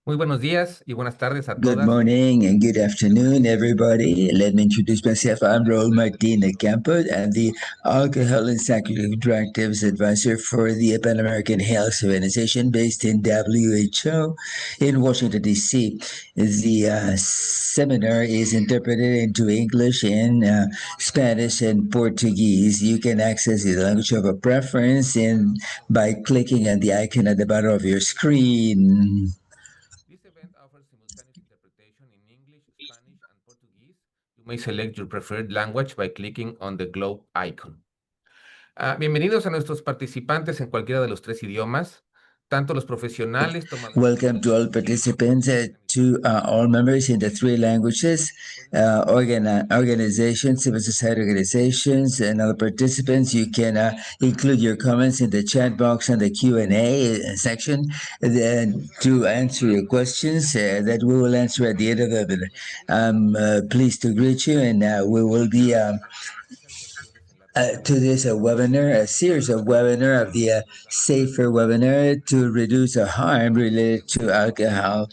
Muy buenos días y buenas tardes a Good todas. morning and good afternoon, everybody. Let me introduce myself. I'm Raul Martina Campo. I'm the Alcohol and Psychoactives Advisor for the Pan American Health Organization based in WHO in Washington, D.C. The seminar is interpreted into English and Spanish and Portuguese. You can access the language of a preference by clicking on the icon at the bottom of your screen. This event offers simultaneous interpretation in English, Spanish, and Portuguese. You may select your preferred language by clicking on the globe icon. Bienvenidos a nuestros participantes en cualquiera de los tres idiomas, tanto los profesionales, Welcome to all participants, to all members in the three languages, organizations, civil society organizations, and other participants. You can include your comments in the chat box and the Q&A section to answer your questions that we will answer at the end of the webinar. I'm pleased to greet you, and we will be to this webinar, a series of webinar of the safer webinar to reduce the harm related to alcohol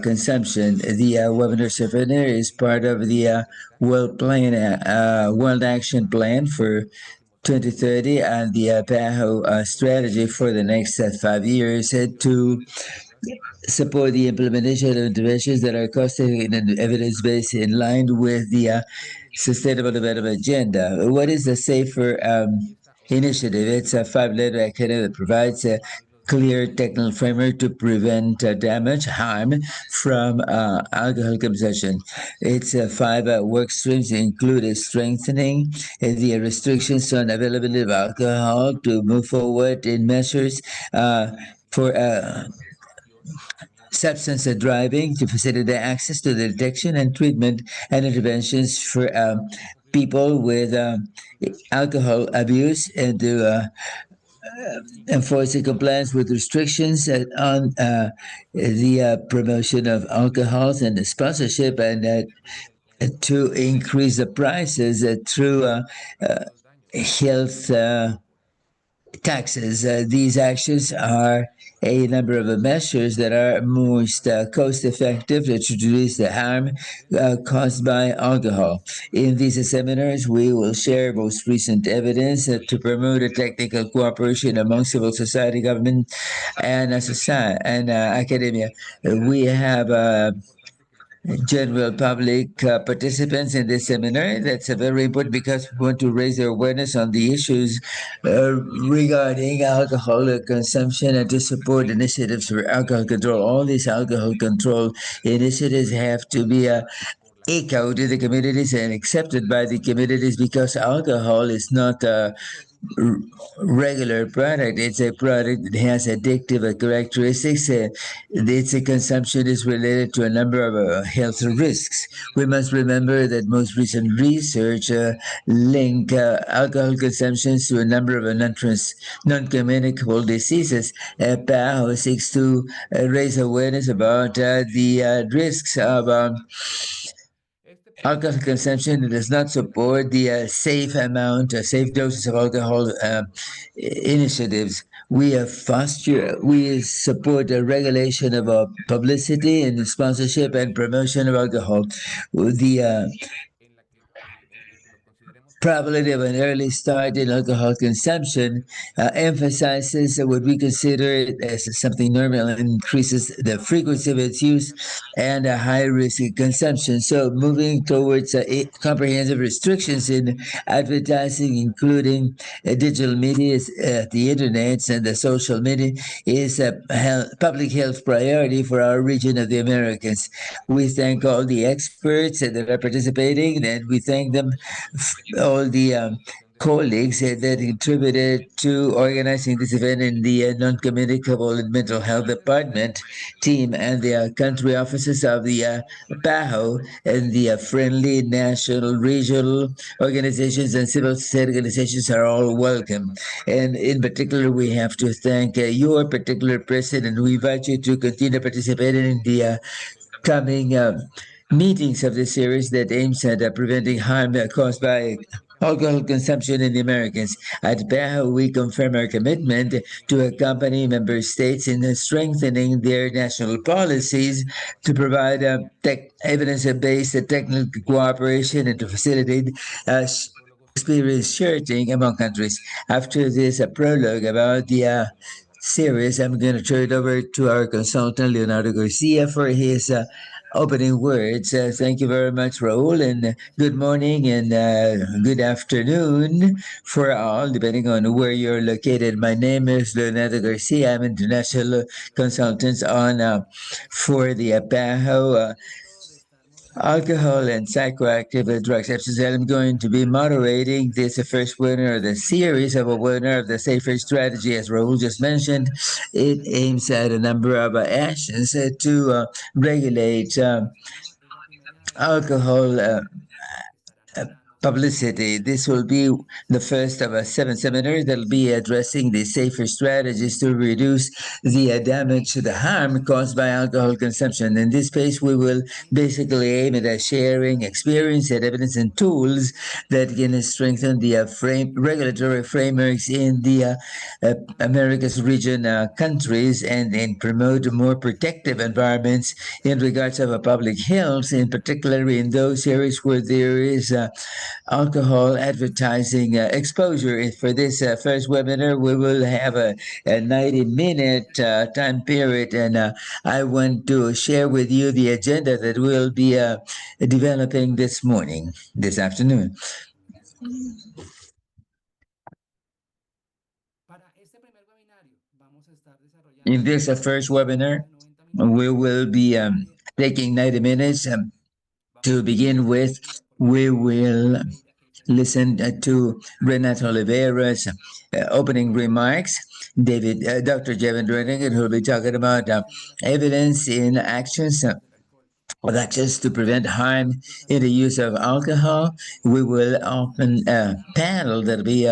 consumption. The webinar seminar is part of the World Action Plan for 2030 and the PAHO strategy for the next 5 years to support the implementation of interventions that are cost-effective and evidence-based in line with the Sustainable Development Agenda. What is the Safer Initiative? It's a 5-letter acronym that provides a clear technical framework to prevent damage, harm from alcohol consumption. Its 5 work streams include strengthening the restrictions on availability of alcohol to move forward in measures for substance driving to facilitate access to the detection and treatment and interventions for people with alcohol abuse and to enforcing compliance with restrictions on the promotion of alcohols and the sponsorship and to increase the prices through health taxes. These actions are a number of measures that are most cost effective to reduce the harm caused by alcohol. In these seminars, we will share most recent evidence to promote a technical cooperation among civil society, government, and society and academia. We have general public participants in this seminar. That's very important because we want to raise their awareness on the issues regarding alcohol consumption and to support initiatives for alcohol control. All these alcohol control initiatives have to be echoed in the communities and accepted by the communities because alcohol is not regular product. It's a product that has addictive characteristics. Its consumption is related to a number of health risks. We must remember that most recent research link alcohol consumption to a number of non-communicable diseases. PAHO seeks to raise awareness about the risks of alcohol consumption does not support the safe doses of alcohol initiatives. We support the regulation of publicity and sponsorship and promotion of alcohol. The probability of an early start in alcohol consumption emphasizes what we consider as something normal and increases the frequency of its use and a high risk of consumption. So moving towards comprehensive restrictions in advertising, including digital media, the internet and the social media, is a public health priority for our region of the Americas. We thank all the experts that are participating, and we thank them all the colleagues that contributed to organizing this event in the non-communicable and mental health department team and the country offices of the PAHO and the friendly national, regional organizations and civil society organizations are all welcome. And in particular, we have to thank your particular president. We invite you to continue participating in the coming meetings of the series that aims at preventing harm caused by alcohol consumption in the Americans. At PAHO, we confirm our commitment to accompany member states in strengthening their national policies to provide evidence-based technical cooperation and to facilitate experience sharing among countries. After this prologue about the series, I'm going to turn it over to our consultant, Leonardo Garcia, for his opening words. Thank you very much, Raul, and good morning and good afternoon for all, depending on where you're located. My name is Leonardo Garcia. I'm international consultant on for the PAHO alcohol and psychoactive drug substances. I'm going to be moderating this first winner of the series of a winner of the Safer Strategy, as Rahul just mentioned. It aims at a number of actions to regulate alcohol publicity. This will be the first of 7 seminars that will be addressing the safer strategies to reduce the damage, the harm caused by alcohol consumption. In this space, we will basically aim at sharing experience and evidence and tools that can strengthen the regulatory frameworks in the Americas region countries and promote more protective environments in regards of public health, in particular in those areas where there is alcohol advertising exposure. For this first webinar, we will have a 90-minute time period, and I want to share with you the agenda that we'll be developing this afternoon. In this first webinar, we will be taking 90 minutes. To begin with, we will listen to Renato Oliveira's opening remarks. Dr. Jevin Drennigan, who will be talking about evidence in actions. Not just to prevent harm in the use of alcohol. We will open a panel that'll be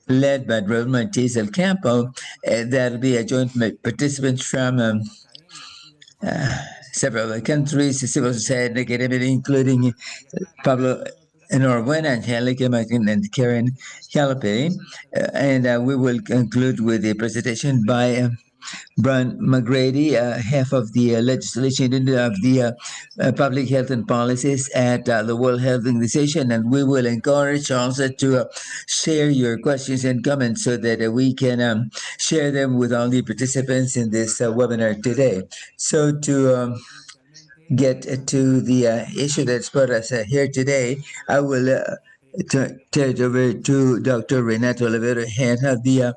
led by Raul Martínez del Campo. That'll be a joint participants from several countries, civil society, academia, including Pablo Norwen, Angelica Martin, and Karen Calape. And we will conclude with a presentation by Brian McGrady, half of the legislation of the public health and policies at the World Health Organization. And we will encourage also to share your questions and comments so that we can share them with all the participants in this webinar today. So to get to the issue that's brought us here today, I will turn it over to Dr. Renato Oliveira, head of the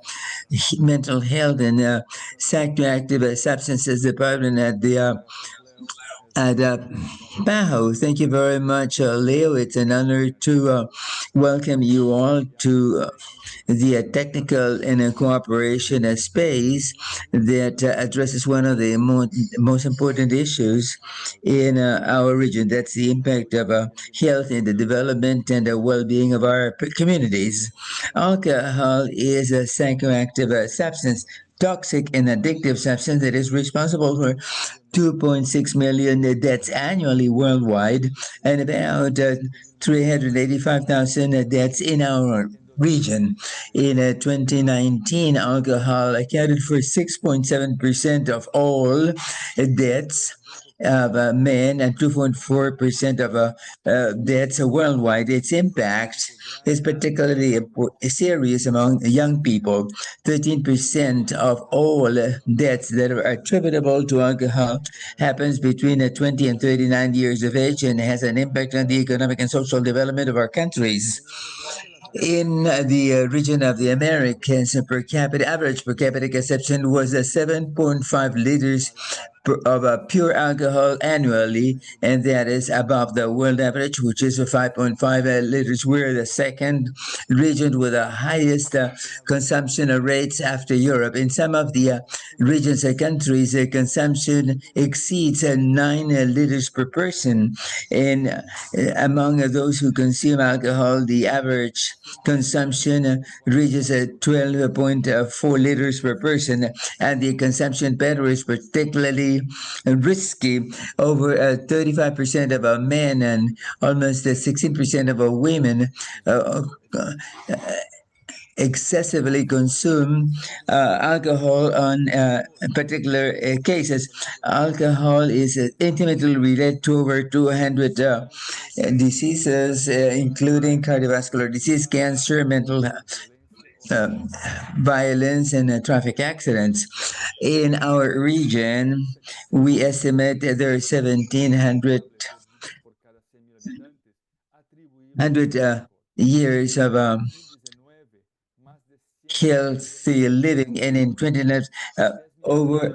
Mental Health and Psychoactive Substances Department at the PAHO. Thank you very much, Leo. It's an honor to welcome you all to the technical and cooperation space that addresses one of the most important issues in our region. That's the impact of health in the development and the well-being of our communities. Alcohol is a psychoactive substance, toxic and addictive substance that is responsible for 2.6 million deaths annually worldwide and about 385,000 deaths in our region. In 2019, alcohol accounted for 6.7% of all deaths of men and 2.4% of deaths worldwide. Its impact is particularly serious among young people. 13% of all deaths that are attributable to alcohol happens between 20 and 39 years of age and has an impact on the economic and social development of our countries. In the region of the Americans, average per capita consumption was 7.5 liters of pure alcohol annually, and that is above the world average, which is 5.5 liters. We're the second region with the highest consumption rates after Europe. In some of the regions and countries, consumption exceeds 9 liters per person. And among those who consume alcohol, the average consumption reaches 12.4 liters per person, and the consumption pattern is particularly highly risky. Over 35% of men and almost 16% of women uh, excessively consume alcohol on particular cases. Alcohol is intimately related to over 200 diseases, including cardiovascular disease, cancer, mental uh, violence, and traffic accidents. In our region, we estimate that there are 1,700 years of healthy living, and in 20 over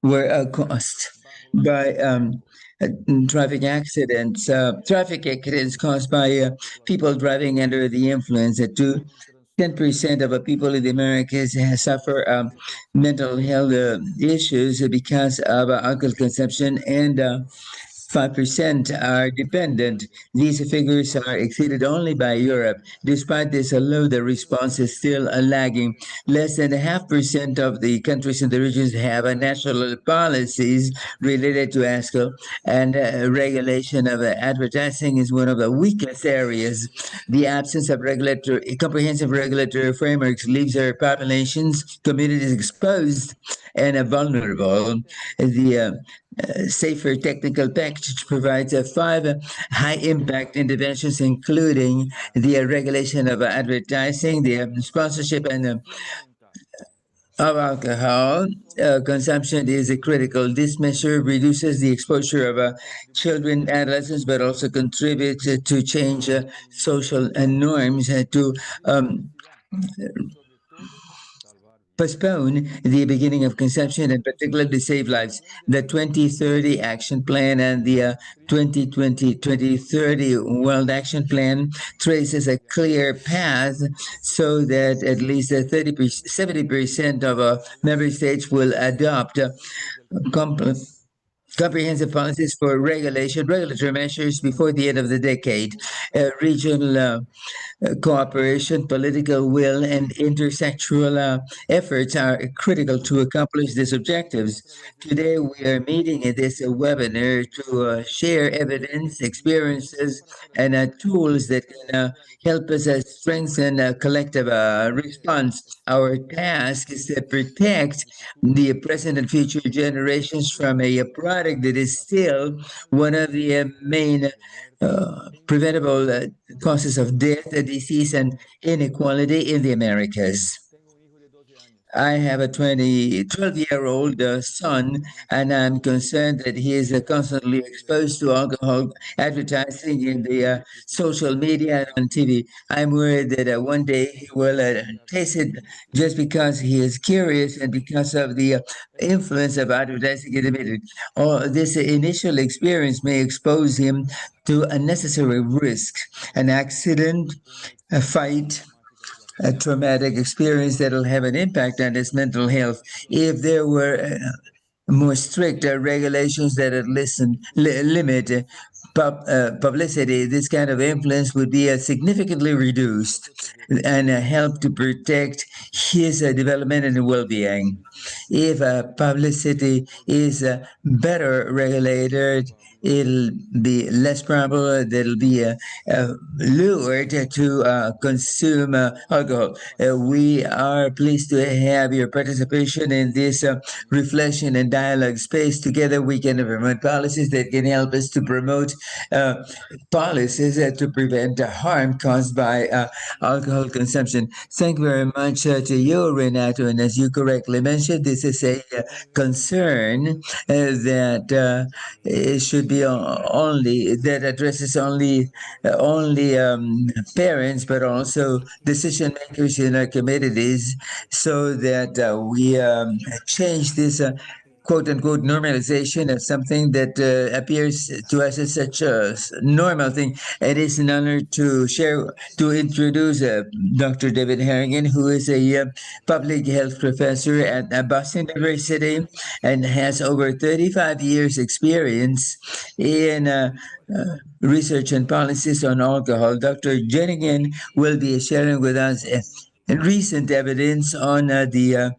were caused by uh, traffic accidents caused by people driving under the influence. To 10% of people in the Americas suffer mental health issues because of alcohol consumption, and 5% are dependent. These figures are exceeded only by Europe. Despite this, although the response is still lagging, less than 0.5% of the countries in the regions have national policies related to ASCO, and regulation of advertising is one of the weakest areas. The absence of comprehensive regulatory frameworks leaves our populations, communities exposed and vulnerable. The safer technical package provides five high impact interventions, including the regulation of advertising, the sponsorship, and of alcohol consumption is critical. This measure reduces the exposure of children, adolescents, but also contributes to change social norms, to postpone the beginning of consumption and particularly save lives. The 2030 Action Plan and the 2020-2030 World Action Plan traces a clear path so that at least 70% of member states will adopt comprehensive policies for regulatory measures before the end of the decade. Regional cooperation, political will, and intersectoral efforts are critical to accomplish these objectives. Today, we are meeting in this webinar to share evidence, experiences, and tools that can help us strengthen a collective response. Our task is to protect the present and future generations from a product that is still one of the main preventable causes of death, disease, and inequality in the Americas. I have a 12-year-old son, and I'm concerned that he is constantly exposed to alcohol advertising in the social media and on TV. I'm worried that one day he will taste it just because he is curious and because of the influence of advertising in the media. Or this initial experience may expose him to unnecessary risks, an accident, a fight, a traumatic experience that'll have an impact on his mental health. If there were more strict regulations that would limit publicity, this kind of influence would be significantly reduced and help to protect his development and well-being. If publicity is better regulated, it'll be less probable that it'll be lured to consume alcohol. We are pleased to have your participation in this reflection and dialogue space. Together, we can implement policies that can help us to promote policies to prevent harm caused by alcohol consumption. Thank you very much to you, Renato. And as you correctly mentioned, this is a concern that it should be only that addresses only parents, but also decision makers in our communities, so that we change this quote unquote normalization of something that appears to us as such a normal thing. It is an honor to introduce Dr. David Harrigan, who is a public health professor at Boston University and has over 35 years experience in research and policies on alcohol. Dr. Jenigan will be sharing with us recent evidence on the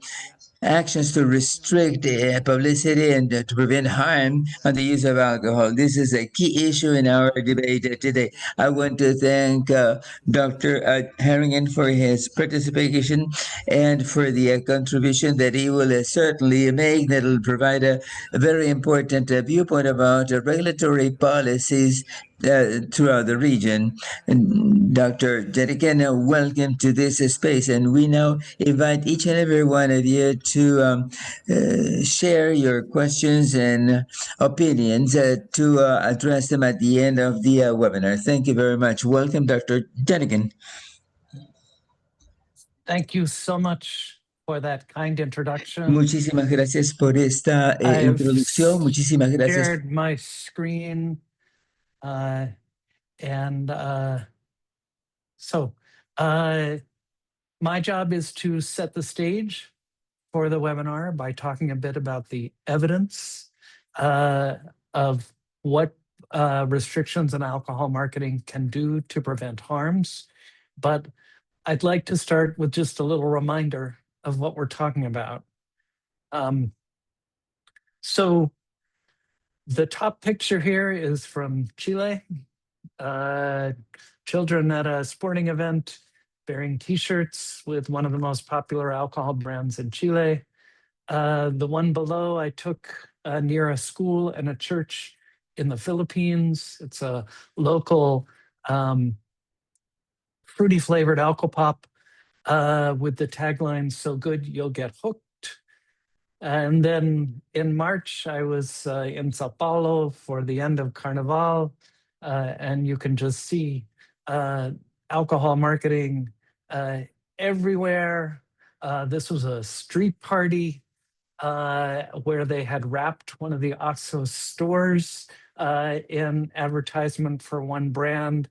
actions to restrict publicity and to prevent harm on the use of alcohol. This is a key issue in our debate today. I want to thank Dr. Harrington for his participation and for the contribution that he will certainly make that will provide a very important viewpoint about regulatory policies throughout the region. And Dr. Jerican, welcome to this space. And we now invite each and every one of you to share your questions and opinions to address them at the end of the webinar. Thank you very much. Welcome, Dr. Jerican. Thank you so much for that kind introduction. Muchísimas gracias por esta introducción. Muchísimas gracias. Shared my screen. So my job is to set the stage for the webinar by talking a bit about the evidence of what restrictions on alcohol marketing can do to prevent harms. But I'd like to start with just a little reminder of what we're talking about. So the top picture here is from Chile. Children at a sporting event wearing t-shirts with one of the most popular alcohol brands in Chile. The one below I took near a school and a church in the Philippines. It's a local fruity flavored alcopop with the tagline, "So good you'll get hooked." And then in March, I was in Sao Paulo for the end of Carnival, and you can just see alcohol marketing everywhere. This was a street party where they had wrapped one of the OXXO stores in advertisement for one brand.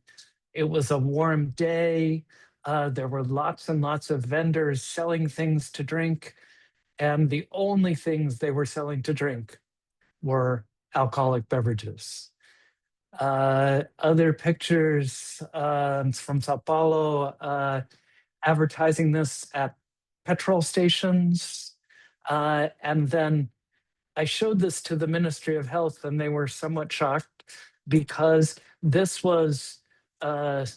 It was a warm day. There were lots and lots of vendors selling things to drink. And the only things they were selling to drink were alcoholic beverages. Other pictures from Sao Paulo advertising this at petrol stations. And then I showed this to the Ministry of Health and they were somewhat shocked because this was a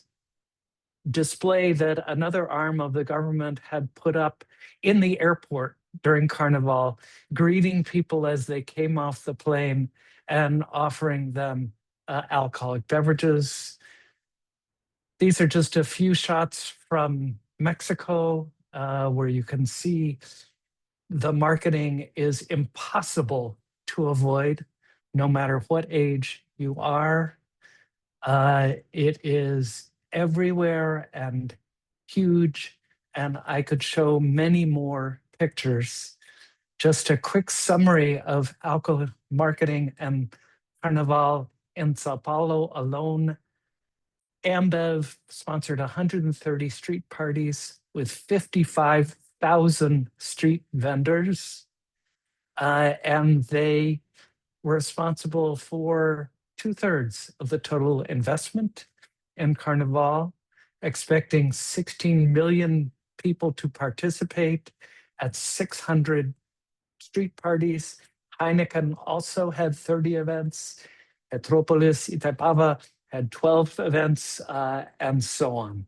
display that another arm of the government had put up in the airport during Carnival, greeting people as they came off the plane and offering them alcoholic beverages. These are just a few shots from Mexico where you can see the marketing is impossible to avoid no matter what age you are. It is everywhere and huge, and I could show many more pictures. Just a quick summary of alcohol marketing and Carnival in Sao Paulo alone. Ambev sponsored 130 street parties with 55,000 street vendors, and they were responsible for 2/3 of the total investment in Carnival, expecting 16 million people to participate at 600 street parties. Heineken also had 30 events. Petropolis, Itaipava had 12 events, and so on.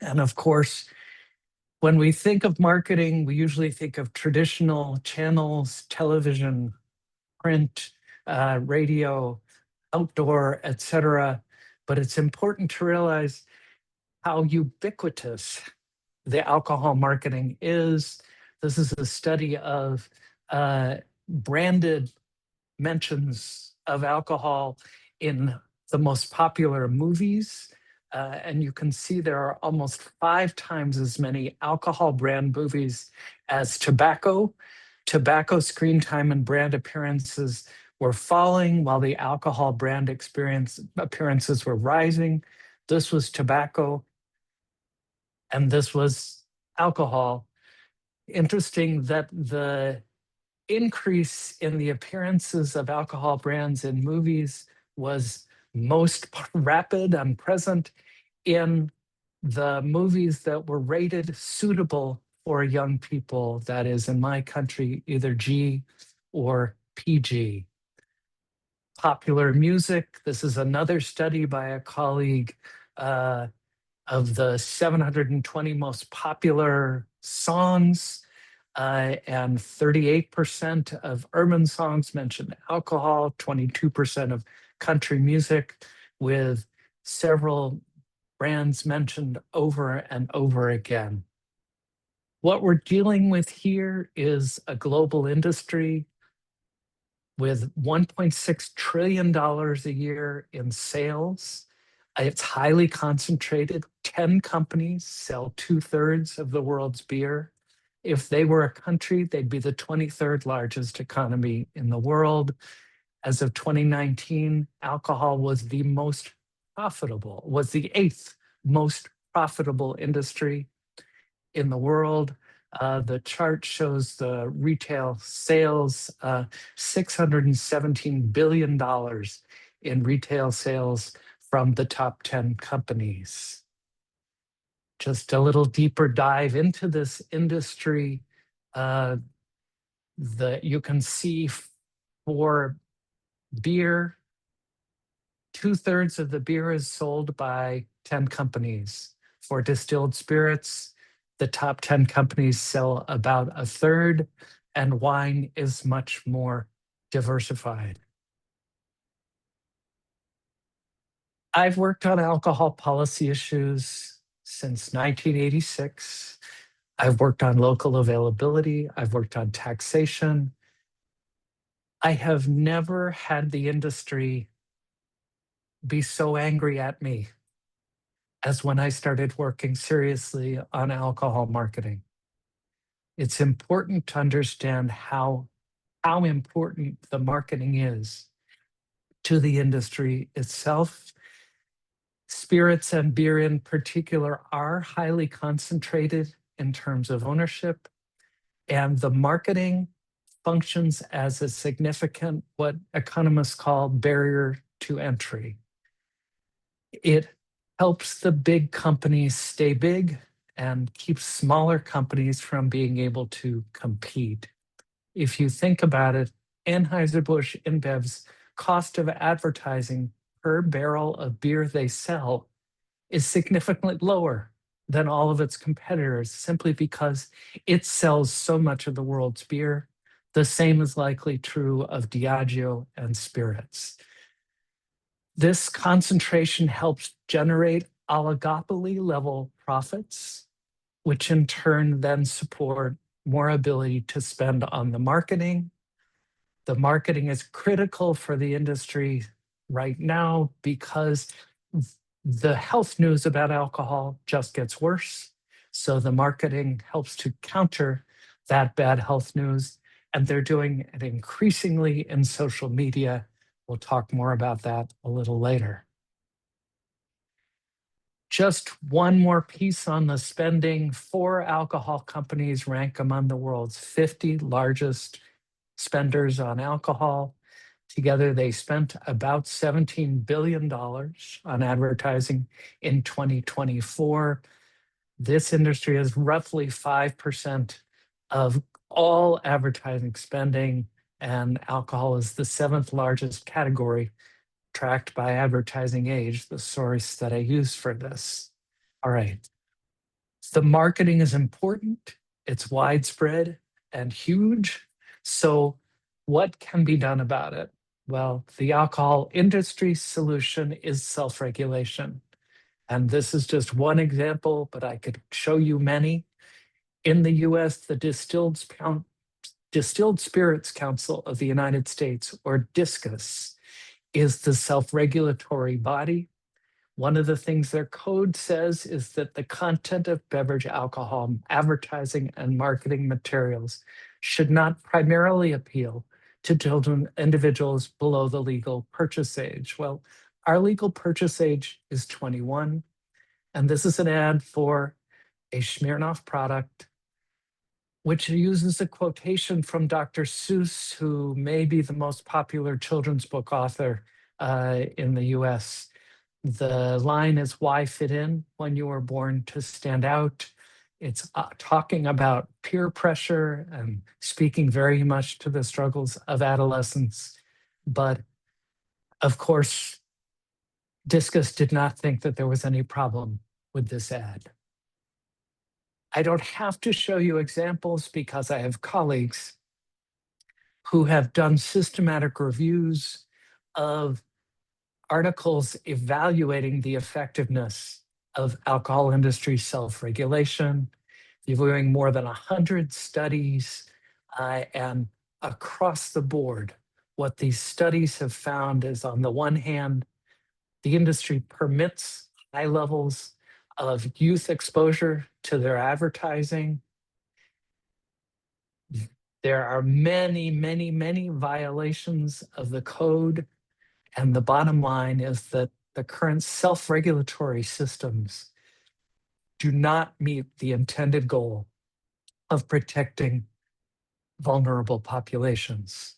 And of course, when we think of marketing, we usually think of traditional channels, television, print, radio, outdoor, etc. But it's important to realize how ubiquitous the alcohol marketing is. This is a study of branded mentions of alcohol in the most popular movies. And you can see there are almost 5 times as many alcohol brand movies as tobacco. Tobacco screen time and brand appearances were falling while the alcohol brand appearances were rising. This was tobacco, and this was alcohol. Interesting that the increase in the appearances of alcohol brands in movies was most rapid and present in the movies that were rated suitable for young people, that is, in my country, either G or PG. Popular music, this is another study by a colleague of the 720 most popular songs, and 38% of urban songs mention alcohol, 22% of country music, with several brands mentioned over and over again. What we're dealing with here is a global industry with $1.6 trillion a year in sales. It's highly concentrated. 10 companies sell 2/3 of the world's beer. If they were a country, they'd be the 23rd largest economy in the world. As of 2019, alcohol was the most profitable, was the 8th most profitable industry in the world. The chart shows the retail sales, $617 billion in retail sales from the top 10 companies. Just a little deeper dive into this industry. You can see for beer, 2/3 of the beer is sold by 10 companies. For distilled spirits, the top 10 companies sell about 1/3, and wine is much more diversified. I've worked on alcohol policy issues since 1986. I've worked on local availability. I've worked on taxation. I have never had the industry be so angry at me as when I started working seriously on alcohol marketing. It's important to understand how important the marketing is to the industry itself. Spirits and beer in particular are highly concentrated in terms of ownership, and the marketing functions as a significant, what economists call, barrier to entry. It helps the big companies stay big and keeps smaller companies from being able to compete. If you think about it, Anheuser-Busch InBev's cost of advertising per barrel of beer they sell is significantly lower than all of its competitors, simply because it sells so much of the world's beer. The same is likely true of Diageo and spirits. This concentration helps generate oligopoly level profits, which in turn then support more ability to spend on the marketing. The marketing is critical for the industry right now because the health news about alcohol just gets worse. So the marketing helps to counter that bad health news, and they're doing it increasingly in social media. We'll talk more about that a little later. Just one more piece on the spending. 4 alcohol companies rank among the world's 50 largest spenders on alcohol. Together, they spent about $17 billion on advertising in 2024. This industry is roughly 5% of all advertising spending, and alcohol is the 7th largest category, tracked by Advertising Age, the source that I use for this. All right. The marketing is important, it's widespread and huge. So what can be done about it? Well, the alcohol industry solution is self-regulation. And this is just one example, but I could show you many. In the US, the Distilled Spirits Council of the United States, or DISCUS, is the self-regulatory body. One of the things their code says is that the content of beverage alcohol advertising and marketing materials should not primarily appeal to children, individuals below the legal purchase age. Well, our legal purchase age is 21, and this is an ad for a Smirnoff product, which uses a quotation from Dr. Seuss, who may be the most popular children's book author in the US. The line is why fit in when you were born to stand out. It's talking about peer pressure and speaking very much to the struggles of adolescence. But of course, Discus did not think that there was any problem with this ad. I don't have to show you examples because I have colleagues who have done systematic reviews of articles evaluating the effectiveness of alcohol industry self-regulation, reviewing more than 100 studies, and across the board, what these studies have found is, on the one hand, the industry permits high levels of youth exposure to their advertising. There are many, many, many violations of the code. And the bottom line is that the current self-regulatory systems do not meet the intended goal of protecting vulnerable populations.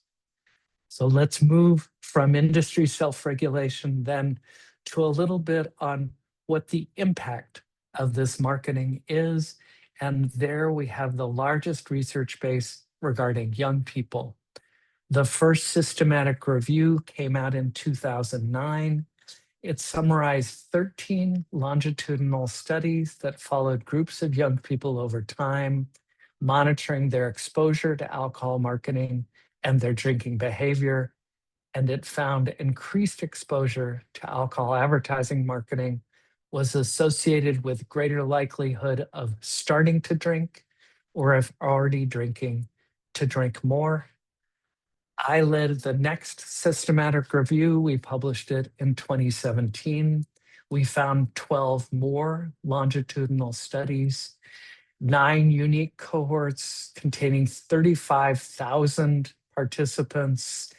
So let's move from industry self-regulation then to a little bit on what the impact of this marketing is. And there we have the largest research base regarding young people. The first systematic review came out in 2009. It summarized 13 longitudinal studies that followed groups of young people over time, monitoring their exposure to alcohol marketing and their drinking behavior. And it found increased exposure to alcohol advertising marketing was associated with greater likelihood of starting to drink, or if already drinking, to drink more. I led the next systematic review. We published it in 2017. We found 12 more longitudinal studies, 9 unique cohorts containing 35,000 participants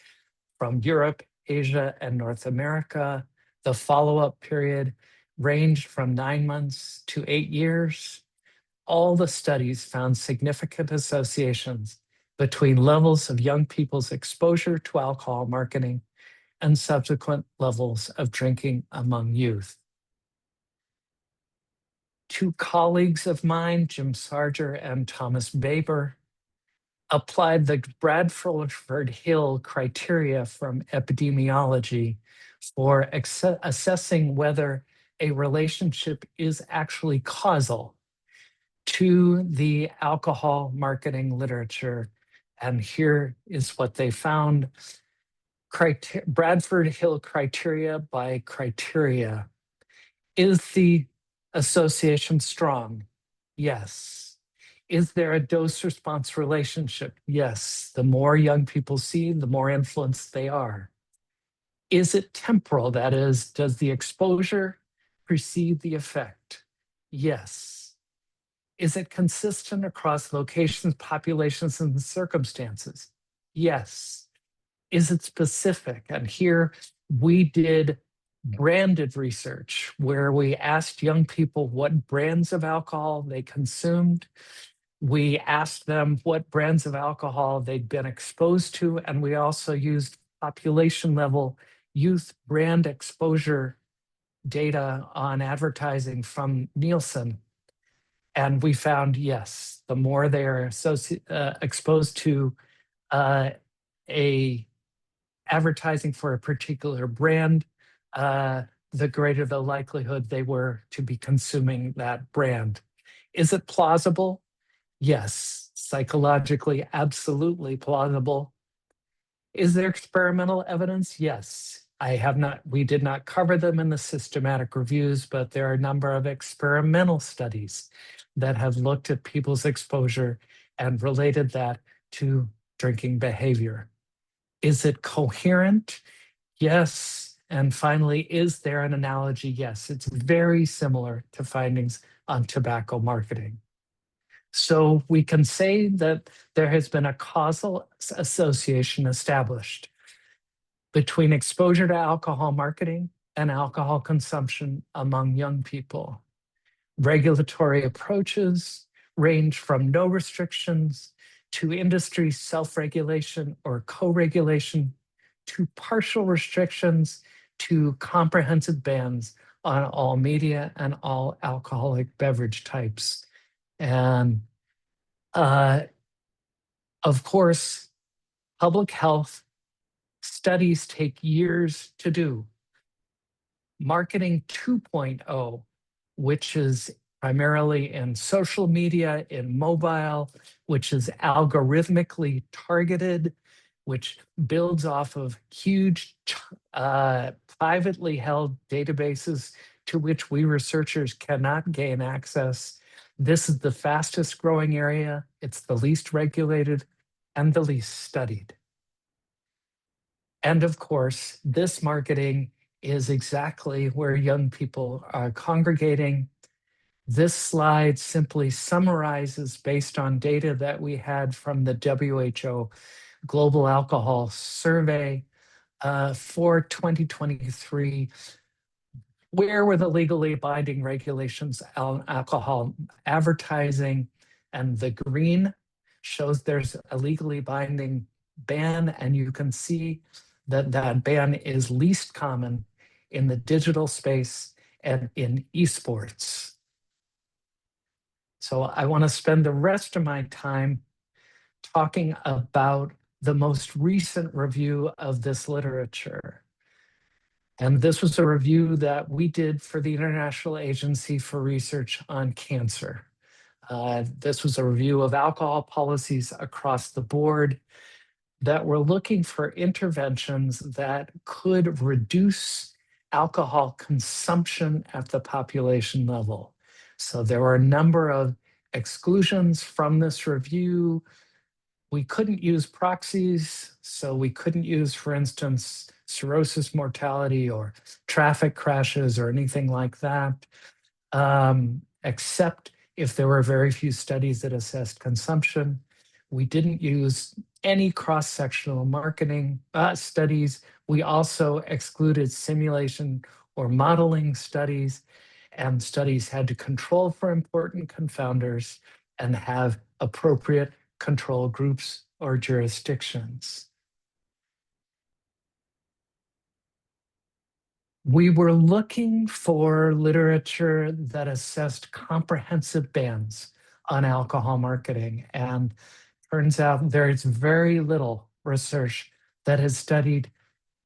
from Europe, Asia, and North America. The follow-up period ranged from 9 months to 8 years. All the studies found significant associations between levels of young people's exposure to alcohol marketing and subsequent levels of drinking among youth. 2 colleagues of mine, Jim Sarger and Thomas Baber, applied the Bradford Hill criteria from epidemiology for assessing whether a relationship is actually causal to the alcohol marketing literature. And here is what they found. Bradford Hill criteria by criteria. Is the association strong? Yes. Is there a dose-response relationship? Yes. The more young people see, the more influenced they are. Is it temporal? That is, does the exposure precede the effect? Yes. Is it consistent across locations, populations, and circumstances? Yes. Is it specific? And here we did branded research where we asked young people what brands of alcohol they consumed. We asked them what brands of alcohol they'd been exposed to, and we also used population level youth brand exposure data on advertising from Nielsen. And we found, yes, the more they are exposed to a advertising for a particular brand, the greater the likelihood they were to be consuming that brand. Is it plausible? Yes, psychologically, absolutely plausible. Is there experimental evidence? Yes. We did not cover them in the systematic reviews, but there are a number of experimental studies that have looked at people's exposure and related that to drinking behavior. Is it coherent? Yes. And finally, is there an analogy? Yes, it's very similar to findings on tobacco marketing. So we can say that there has been a causal association established between exposure to alcohol marketing and alcohol consumption among young people. Regulatory approaches range from no restrictions to industry self-regulation or co-regulation to partial restrictions to comprehensive bans on all media and all alcoholic beverage types. And of course, public health studies take years to do. Marketing 2.0, which is primarily in social media, in mobile, which is algorithmically targeted, which builds off of huge privately held databases to which we researchers cannot gain access. This is the fastest growing area. It's the least regulated and the least studied. And of course, this marketing is exactly where young people are congregating. This slide simply summarizes, based on data that we had from the WHO Global Alcohol Survey for 2023, where were the legally binding regulations on alcohol advertising. And the green shows there's a legally binding ban, and you can see that that ban is least common in the digital space and in esports. So I want to spend the rest of my time talking about the most recent review of this literature. And this was a review that we did for the International Agency for Research on Cancer. This was a review of alcohol policies across the board that were looking for interventions that could reduce alcohol consumption at the population level. So there were a number of exclusions from this review. We couldn't use proxies, so we couldn't use, for instance, cirrhosis mortality or traffic crashes or anything like that, except if there were very few studies that assessed consumption. We didn't use any cross-sectional marketing studies. We also excluded simulation or modeling studies, and studies had to control for important confounders and have appropriate control groups or jurisdictions. We were looking for literature that assessed comprehensive bans on alcohol marketing, and turns out there's very little research that has studied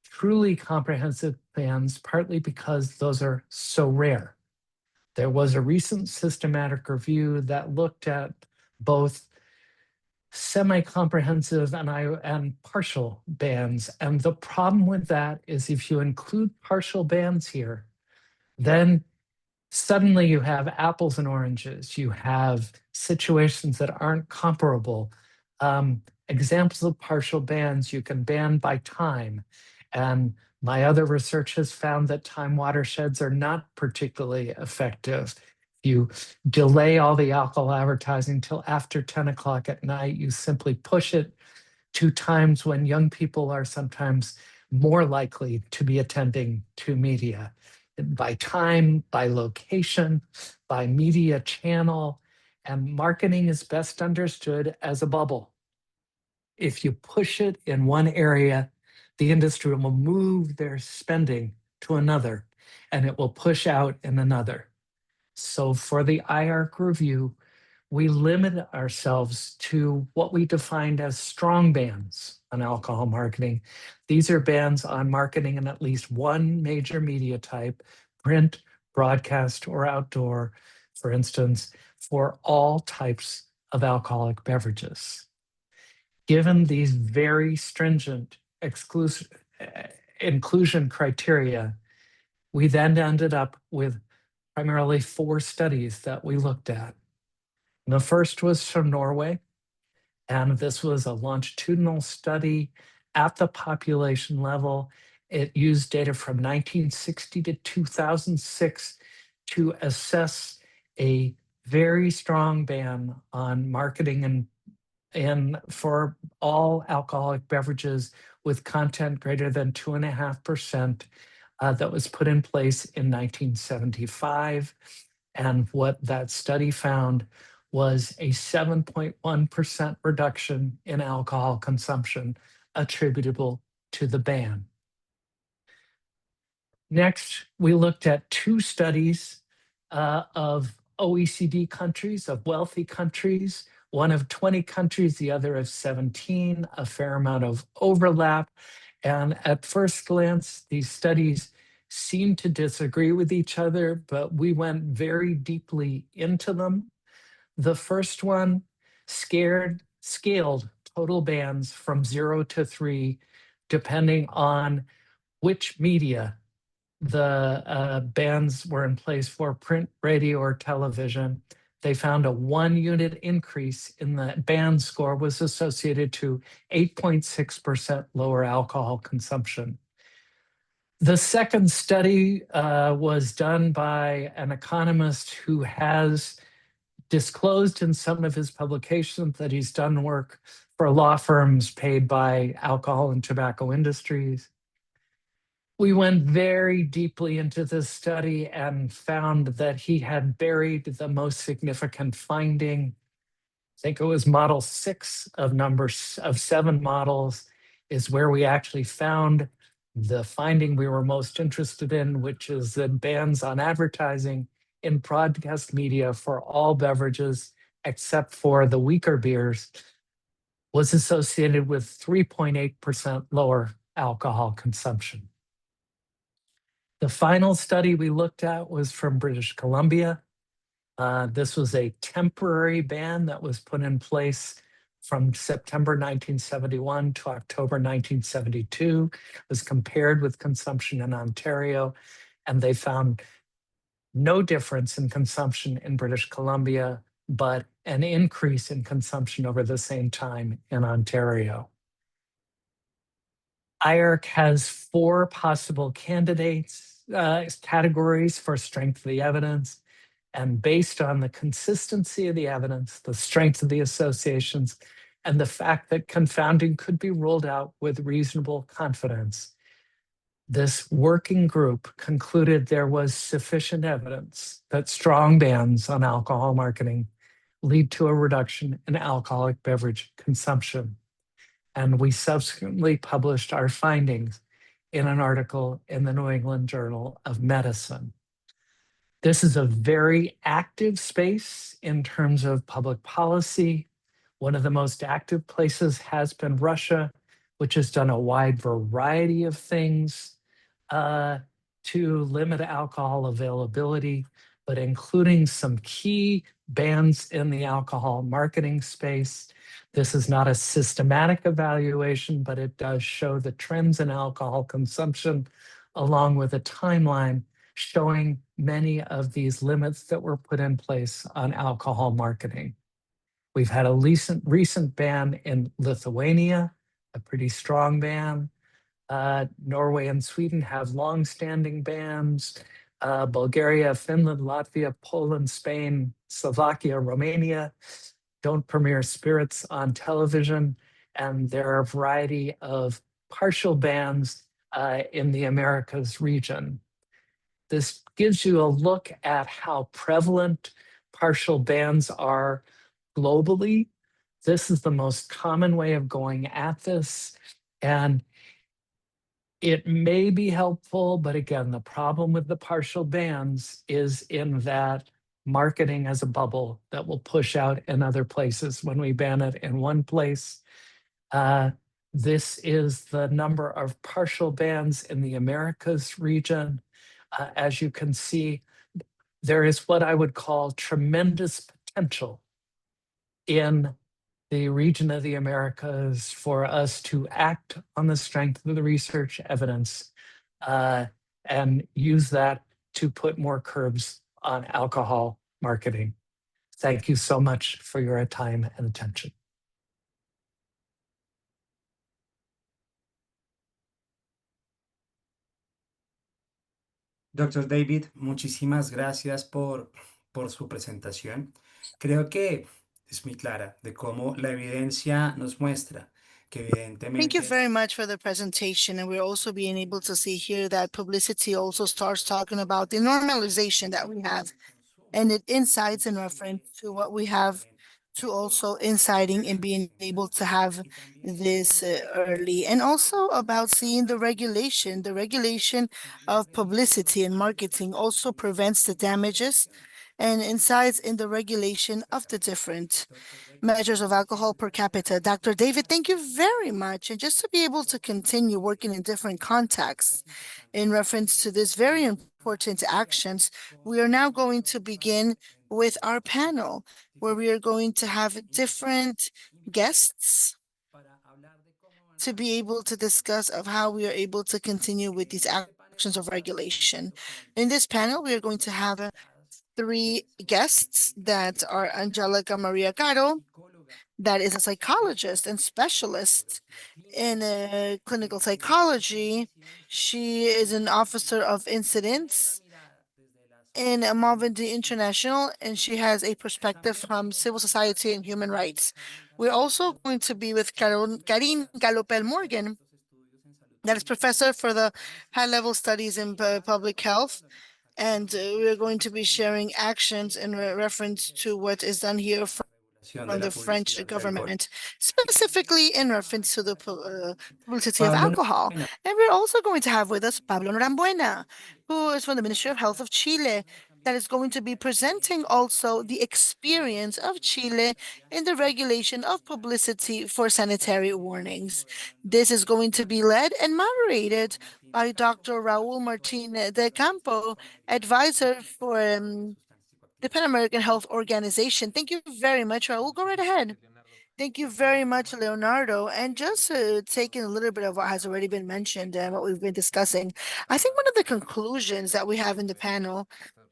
truly comprehensive bans, partly because those are so rare. There was a recent systematic review that looked at both semi-comprehensive and partial bans. And the problem with that is if you include partial bans here, then suddenly you have apples and oranges. You have situations that aren't comparable. Examples of partial bans, you can ban by time. And my other research has found that time watersheds are not particularly effective. You delay all the alcohol advertising till after 10 o'clock at night. You simply push it to times when young people are sometimes more likely to be attending to media. By time, by location, by media channel, and marketing is best understood as a bubble. If you push it in one area, the industry will move their spending to another, and it will push out in another. So for the IARC review, we limit ourselves to what we defined as strong bans on alcohol marketing. These are bans on marketing in at least one major media type, print, broadcast, or outdoor, for instance, for all types of alcoholic beverages. Given these very stringent inclusion criteria, we then ended up with primarily 4 studies that we looked at. The first was from Norway, and this was a longitudinal study at the population level. It used data from 1960 to 2006 to assess a very strong ban on marketing and for all alcoholic beverages with content greater than 2.5%. That was put in place in 1975. And what that study found was a 7.1% reduction in alcohol consumption attributable to the ban. Next, we looked at two studies of OECD countries, of wealthy countries, one of 20 countries, the other of 17, a fair amount of overlap. And at first glance, these studies seem to disagree with each other, but we went very deeply into them. The first one scaled total bans from 0 to 3, depending on which media the bans were in place for: print, radio, or television. They found a 1-unit increase in the ban score was associated to 8.6% lower alcohol consumption. The second study was done by an economist who has disclosed in some of his publications that he's done work for law firms paid by alcohol and tobacco industries. We went very deeply into this study and found that he had buried the most significant finding. I think it was model 6 of 7 models is where we actually found the finding we were most interested in, which is that bans on advertising in broadcast media for all beverages except for the weaker beers was associated with 3.8% lower alcohol consumption. The final study we looked at was from British Columbia. This was a temporary ban that was put in place from September 1971 to October 1972. It was compared with consumption in Ontario, and they found no difference in consumption in British Columbia, but an increase in consumption over the same time in Ontario. IARC has 4 possible categories for strength of the evidence. And based on the consistency of the evidence, the strength of the associations, and the fact that confounding could be ruled out with reasonable confidence, this working group concluded there was sufficient evidence that strong bans on alcohol marketing lead to a reduction in alcoholic beverage consumption. And we subsequently published our findings in an article in the New England Journal of Medicine. This is a very active space in terms of public policy. One of the most active places has been Russia, which has done a wide variety of things to limit alcohol availability, but including some key bans in the alcohol marketing space. This is not a systematic evaluation, but it does show the trends in alcohol consumption, along with a timeline showing many of these limits that were put in place on alcohol marketing. We've had a recent ban in Lithuania, a pretty strong ban. Norway and Sweden have long-standing bans. Bulgaria, Finland, Latvia, Poland, Spain, Slovakia, Romania don't premiere spirits on television. And there are a variety of partial bans in the Americas region. This gives you a look at how prevalent partial bans are globally. This is the most common way of going at this. And it may be helpful, but again, the problem with the partial bans is in that marketing as a bubble that will push out in other places when we ban it in one place. This is the number of partial bans in the Americas region. As you can see, there is what I would call tremendous potential in the region of the Americas for us to act on the strength of the research evidence and use that to put more curbs on alcohol marketing. Thank you so much for your time and attention. Doctor David, muchísimas gracias por su presentación. Creo que es muy clara de cómo la evidencia nos muestra que evidentemente. Thank you very much for the presentation. And we're also being able to see here that publicity also starts talking about the normalization that we have and it insights in reference to what we have to also inciting and being able to have this early, and also about seeing the regulation. The regulation of publicity and marketing also prevents the damages and incides in the regulation of the different measures of alcohol per capita. Dr. David, thank you very much. And just to be able to continue working in different contexts in reference to this very important actions, we are now going to begin with our panel, where we are going to have different guests to be able to discuss of how we are able to continue with these actions of regulation. In this panel, we are going to have three guests that are Angelica Maria Caro, that is a psychologist and specialist in clinical psychology. She is an officer of incidents in Malvindi International, and she has a perspective from civil society and human rights. We're also going to be with Karine Galopel Morgan, that is professor for the high-level studies in public health. And we're going to be sharing actions in reference to what is done here from the French government, specifically in reference to the publicity of Pablo alcohol. Norambuena. And we're also going to have with us Pablo Norambuena, who is from the Ministry of Health of Chile, that is going to be presenting also the experience of Chile in the regulation of publicity for sanitary warnings. This is going to be led and moderated by Dr. Raul Martin de Campo, advisor for the Pan American Health Organization. Thank you very much, Raul. Go right ahead. Thank you very much, Leonardo. And just taking a little bit of what has already been mentioned and what we've been discussing, I think one of the conclusions that we have in the panel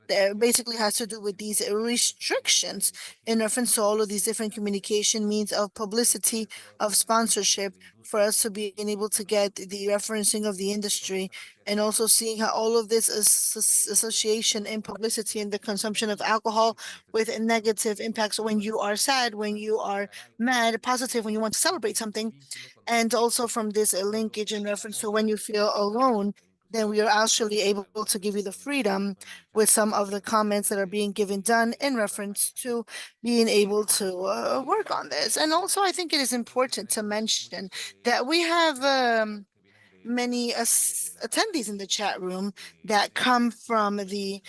that basically has to do with these restrictions in reference to all of these different communication means of publicity, of sponsorship, for us to be able to get the referencing of the industry, and also seeing how all of this association in publicity and the consumption of alcohol with negative impacts when you are sad, when you are mad, positive when you want to celebrate something, and also from this linkage in reference to when you feel alone, then we are actually able to give you the freedom with some of the comments that are being done in reference to being able to work on this. And also, I think it is important to mention that we have many attendees in the chat room that come from the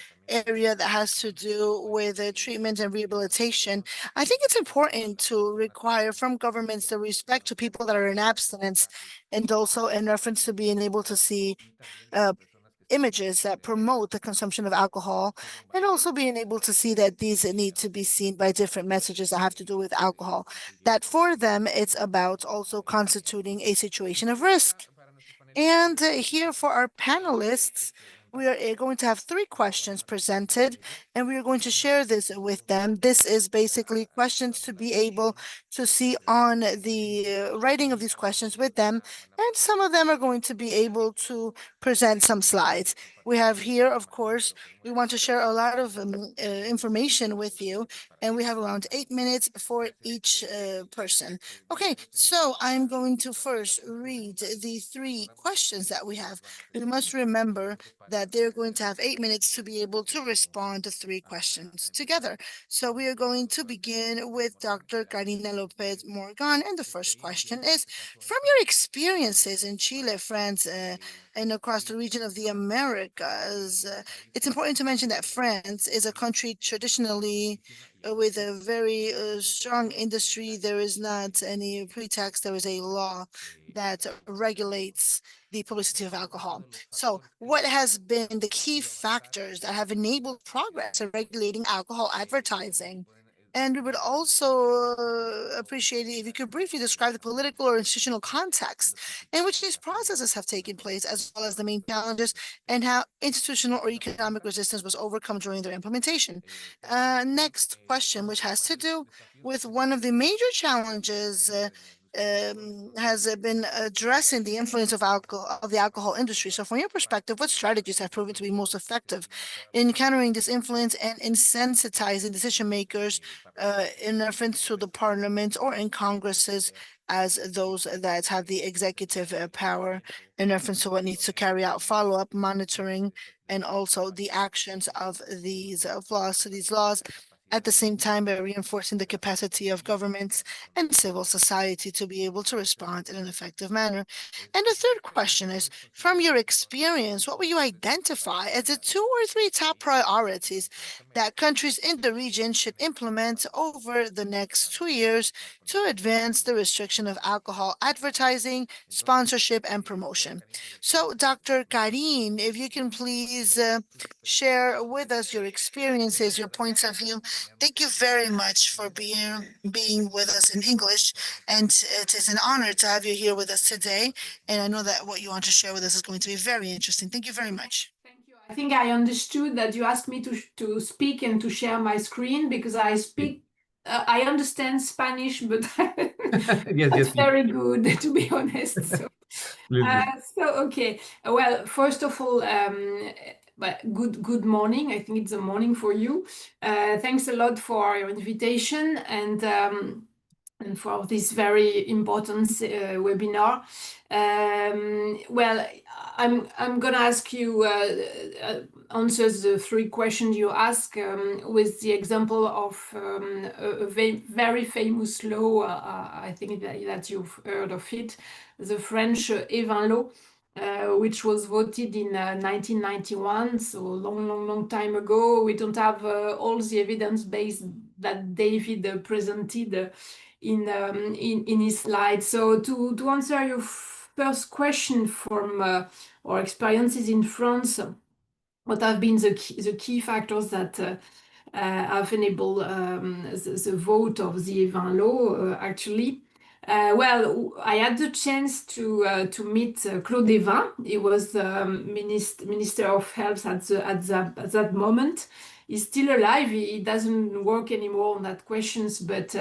area that has to do with treatment and rehabilitation. I think it's important to require from governments the respect to people that are in abstinence, and also in reference to being able to see uh, images that promote the consumption of alcohol, and also being able to see that these need to be seen by different messages that have to do with alcohol, that for them it's about also constituting a situation of risk. And here for our panelists, we are going to have three questions presented, and we are going to share this with them. This is basically questions to be able to see on the writing of these questions with them, and some of them are going to be able to present some slides. We have here, of course, we want to share a lot of information with you, and we have around 8 minutes for each person. Okay, so I'm going to first read the three questions that we have. We must remember that they're going to have 8 minutes to be able to respond to three questions together. So we are going to begin with Dr. Karina Lopez Morgan. And the first question is, from your experiences in Chile, France, and across the region of the Americas, it's important to mention that France is a country traditionally with a very strong industry. There is not any pretext. There is a law that regulates the publicity of alcohol. So what has been the key factors that have enabled progress in regulating alcohol advertising? And we would also appreciate it if you could briefly describe the political or institutional context in which these processes have taken place, as well as the main challenges and how institutional or economic resistance was overcome during their implementation. Next question, which has to do with one of the major challenges has been addressing the influence of the alcohol industry. So, from your perspective, what strategies have proven to be most effective in countering this influence and insensitizing decision makers in reference to the parliament or in congresses as those that have the executive power in reference to what needs to carry out follow-up monitoring and also the actions of these laws? at the same time by reinforcing the capacity of governments and civil society to be able to respond in an effective manner. And the third question is, from your experience, what will you identify as the 2 or 3 top priorities that countries in the region should implement over the next 2 years to advance the restriction of alcohol advertising, sponsorship, and promotion? So, Dr. Karin, if you can please share with us your experiences, your points of view. Thank you very much for being with us in English, and it is an honor to have you here with us today. And I know that what you want to share with us is going to be very interesting. Thank you very much. Thank you. I think I understood that you asked me to speak and to share my screen because I speak. I understand Spanish, but Yes, not yes, please. very good, to be honest. So, Please do. okay. Well, first of all, good morning. I think it's a morning for you. Thanks a lot for your invitation and for this very important webinar. Well, I'm gonna ask you answer the 3 questions you ask with the example of a very famous law. I think that you've heard of it, the French Evin law. Which was voted in 1991, so long time ago. We don't have all the evidence base that David presented in his slide. So to answer your first question from our experiences in France, what have been the key factors that have enabled the vote of the Evin law actually? Well, I had the chance to meet Claude Evin. He was the Minister of Health at that moment. He's still alive. He doesn't work anymore on that questions, but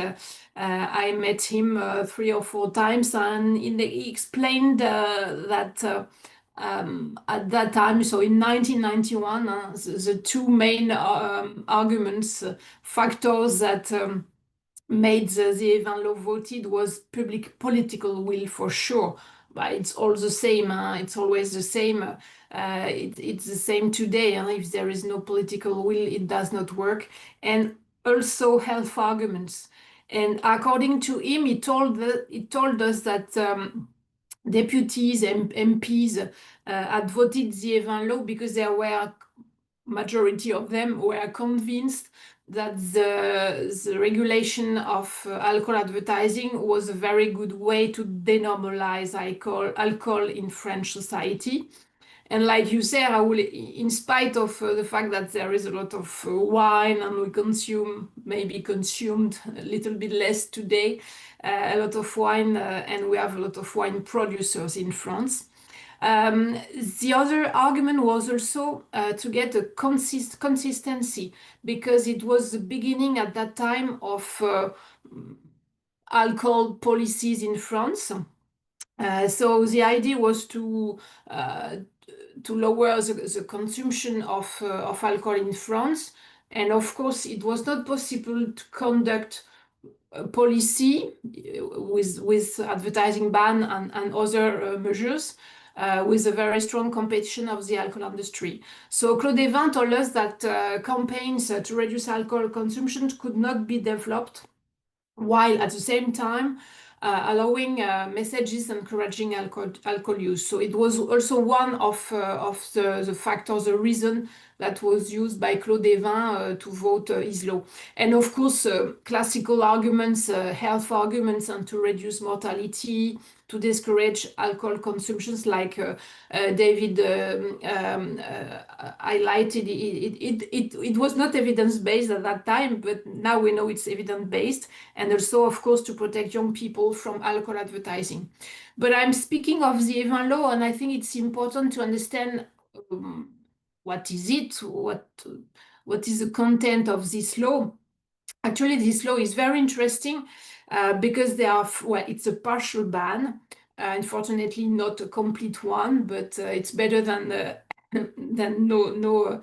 I met him 3 or 4 times, and he explained that at that time, so in 1991, the 2 main arguments, factors that made the Evin law voted was public political will for sure. But it's all the same. It's always the same. It's the same today. If there is no political will, it does not work. And also health arguments. And according to him, he told us that deputies and MPs had voted the Evin law because there were majority of them were convinced that the regulation of alcohol advertising was a very good way to denormalize alcohol in French society. And like you said, Raoul, in spite of the fact that there is a lot of wine and we maybe consumed a little bit less today, a lot of wine, and we have a lot of wine producers in France. The other argument was also to get a consistency, because it was the beginning at that time of alcohol policies in France. So the idea was to lower the consumption of alcohol in France. And of course, it was not possible to conduct a policy with advertising ban and other measures with a very strong competition of the alcohol industry. So Claude Evin told us that campaigns to reduce alcohol consumption could not be developed while at the same time allowing messages encouraging alcohol use. So it was also one of the factors, the reason that was used by Claude Evin to vote his law. And of course, classical arguments, health arguments, and to reduce mortality, to discourage alcohol consumptions, like David highlighted. It was not evidence-based at that time, but now we know it's evidence-based, and also, of course, to protect young people from alcohol advertising. But I'm speaking of the Evin law, and I think it's important to understand what is it, what is the content of this law. Actually, this law is very interesting because it's a partial ban. Unfortunately, not a complete one, but it's better than no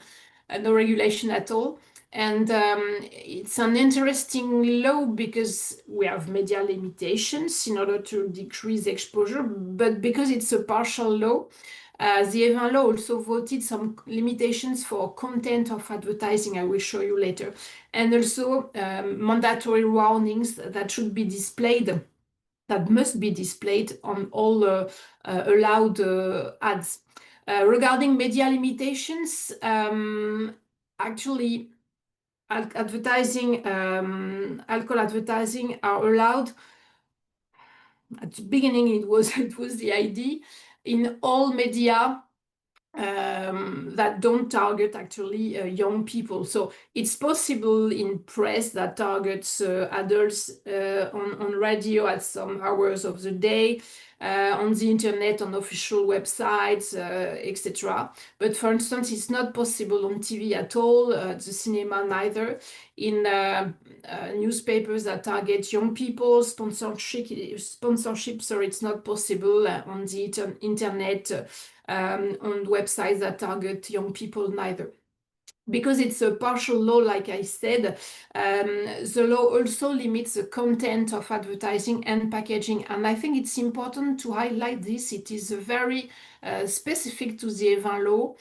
regulation at all. And it's an interesting law because we have media limitations in order to decrease exposure, but because it's a partial law, The Evin law also voted some limitations for content of advertising, I will show you later, and also mandatory warnings that should be displayed, that must be displayed on all allowed ads. Regarding media limitations, actually, alcohol advertising are allowed. At the beginning, it was the idea in all media that don't target actually young people. So it's possible in press that targets adults, on radio at some hours of the day, on the internet, on official websites, etc. But for instance, it's not possible on TV at all, the cinema neither, in newspapers that target young people, sponsorship, sorry, it's not possible on the internet, on websites that target young people neither. Because it's a partial law, like I said, the law also limits the content of advertising and packaging. And I think it's important to highlight this. It is very specific to the Evin law.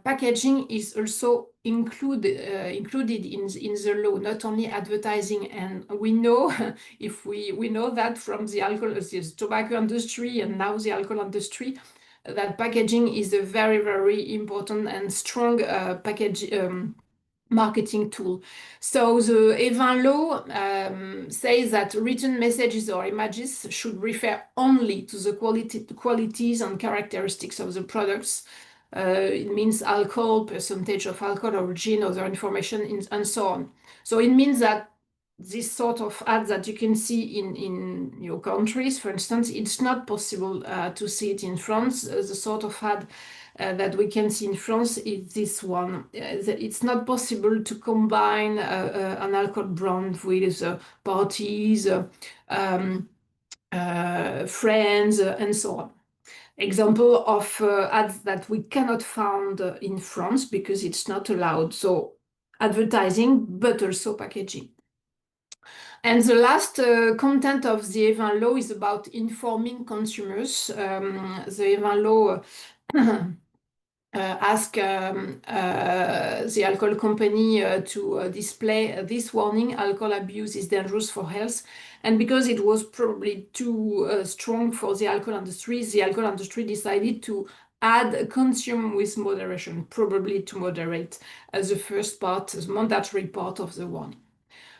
Packaging is also included in the law, not only advertising. And we know, if we know that from the tobacco industry and now the alcohol industry, that packaging is a very, very important and strong marketing tool. So the Evin law says that written messages or images should refer only to the qualities and characteristics of the products. It means alcohol, percentage of alcohol, origin, other information, and so on. So it means that this sort of ads that you can see in your countries, for instance, it's not possible to see it in France. The sort of ad that we can see in France is this one. It's not possible to combine an alcohol brand with parties, friends, and so on. Example of ads that we cannot find in France because it's not allowed. So advertising, but also packaging. And the last content of the Evin law is about informing consumers. The Evin law ask the alcohol company to display this warning: alcohol abuse is dangerous for health. And because it was probably too strong for the alcohol industry decided to add consume with moderation, probably to moderate the first part, the mandatory part of the warning.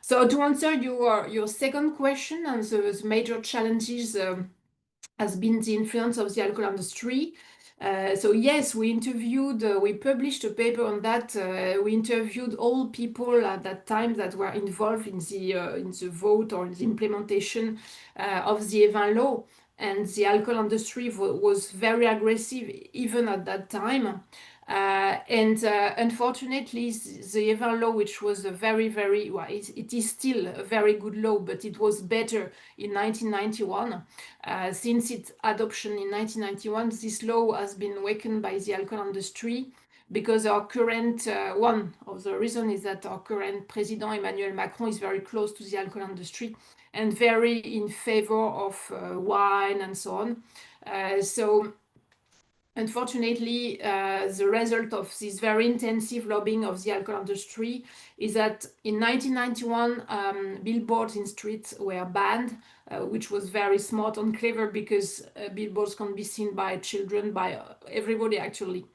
So to answer your second question, and the major challenges has been the influence of the alcohol industry. So yes, we published a paper on that. We interviewed all people at that time that were involved in the vote or in the implementation of the Evin law. And the alcohol industry was very aggressive even at that time. Unfortunately, the Evin law, which was a very, very, well, it is still a very good law, but it was better in 1991. Since its adoption in 1991, this law has been weakened by the alcohol industry because our current, one of the reasons is that our current President Emmanuel Macron is very close to the alcohol industry and very in favor of wine and so on. So unfortunately, the result of this very intensive lobbying of the alcohol industry is that in 1991, billboards in streets were banned, which was very smart and clever because billboards can be seen by children, by everybody actually.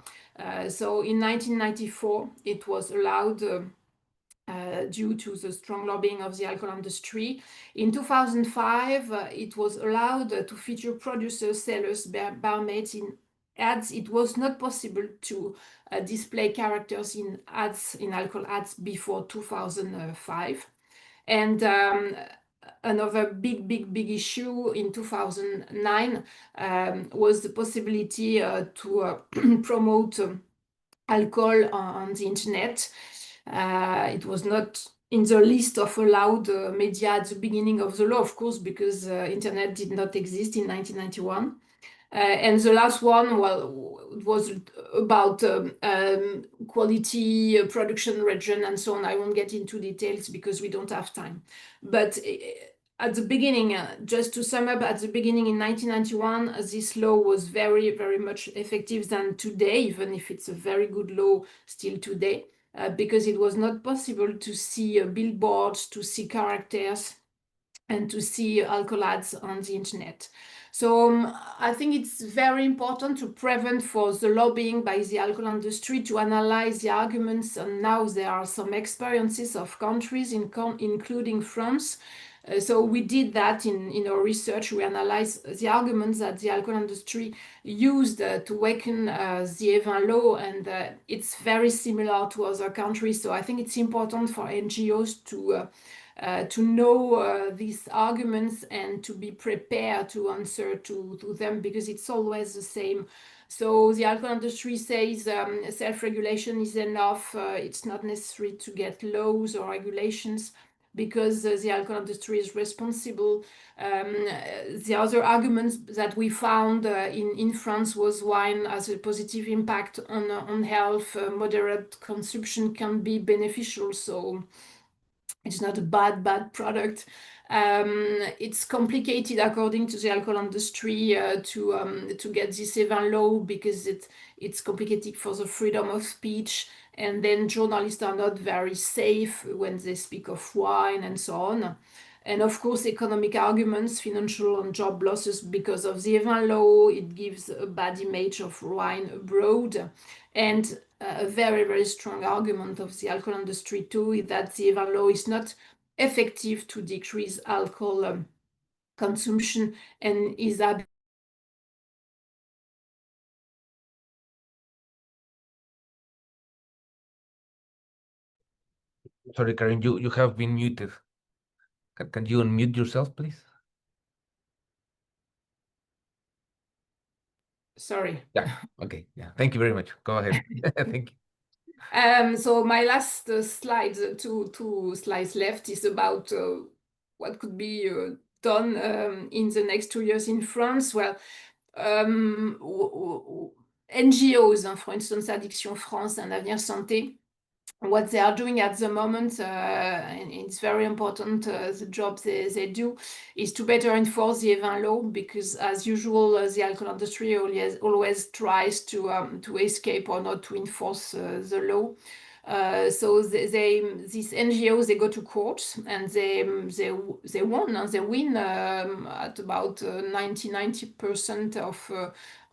So in 1994, it was allowed due to the strong lobbying of the alcohol industry. In 2005, it was allowed to feature producers, sellers, barmaids in ads. It was not possible to display characters in ads, in alcohol ads, before 2005. And another big issue in 2009 was the possibility to promote alcohol on the internet. It was not in the list of allowed media at the beginning of the law, of course, because internet did not exist in 1991. And the last one, well, it was about quality, production region, and so on. I won't get into details because we don't have time. But at the beginning, just to sum up, at the beginning in 1991, this law was very, very much effective than today, even if it's a very good law still today, because it was not possible to see billboards, to see characters, and to see alcohol ads on the internet. So I think it's very important to prevent for the lobbying by the alcohol industry, to analyze the arguments. And now there are some experiences of countries, including France. So we did that in our research. We analyzed the arguments that the alcohol industry used to weaken the Evin law, and it's very similar to other countries. So I think it's important for NGOs to know these arguments and to be prepared to answer to them, because it's always the same. So the alcohol industry says self-regulation is enough. It's not necessary to get laws or regulations, because the alcohol industry is responsible. The other arguments that we found in France was wine has a positive impact on health. Moderate consumption can be beneficial, so it's not a bad product. It's complicated, according to the alcohol industry, to get this Evin law, because it's complicated for the freedom of speech, and then journalists are not very safe when they speak of wine and so on. And of course, economic arguments, financial and job losses because of the Evin law. It gives a bad image of wine abroad. And a very, very strong argument of the alcohol industry too is that the Evin law is not effective to decrease alcohol consumption, and is Sorry, Karen, you have been muted. Can you unmute yourself, please? sorry. Yeah. Okay. Yeah. Thank you very much. Go ahead. Thank you. So my last slide, two slides left, is about what could be done in the next 2 years in France. Well, NGOs, for instance, Addiction France and Avenir Santé, what they are doing at the moment, and it's very important, the job they do, is to better enforce the Evin law, because as usual, the alcohol industry always tries to escape or not to enforce the law. So these NGOs, they go to court, and they won, and they win at about 90%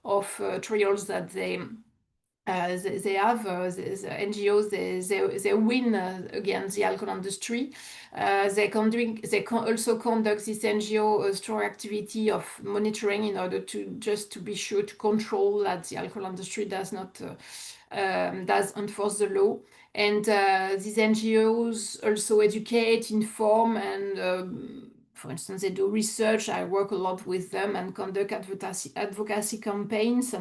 of trials that they have. The NGOs, they win against the alcohol industry. They also conduct this NGO strong activity of monitoring, in order to be sure to control that the alcohol industry does enforce the law. And these NGOs also educate, inform, and for instance, they do research. I work a lot with them and conduct advocacy campaigns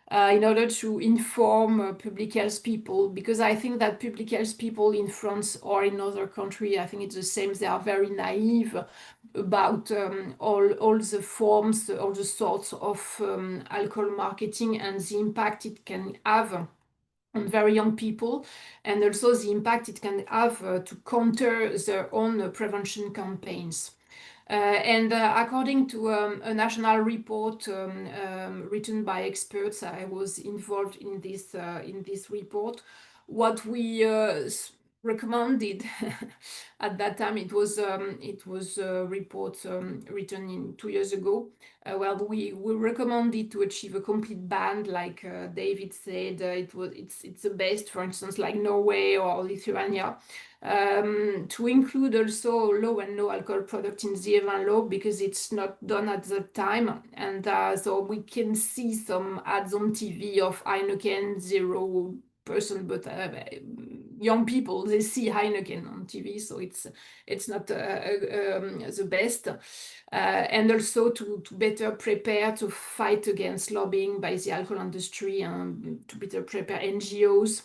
in order to inform public health people, because I think that public health people in France or in other countries, I think it's the same, they are very naive about all the forms, all the sorts of alcohol marketing, and the impact it can have on very young people, and also the impact it can have to counter their own prevention campaigns. And according to a national report written by experts, I was involved in this report. What we recommended at that time, it was a report written in 2 years ago. Well, we recommended to achieve a complete ban, like David said. It's the best, for instance, like Norway or Lithuania. To include also low and no alcohol product in the Evin law, because it's not done at the time. And so we can see some ads on TV of Heineken 0%, but young people, they see Heineken on TV, so it's not the best. And also to better prepare to fight against lobbying by the alcohol industry, and to better prepare NGOs,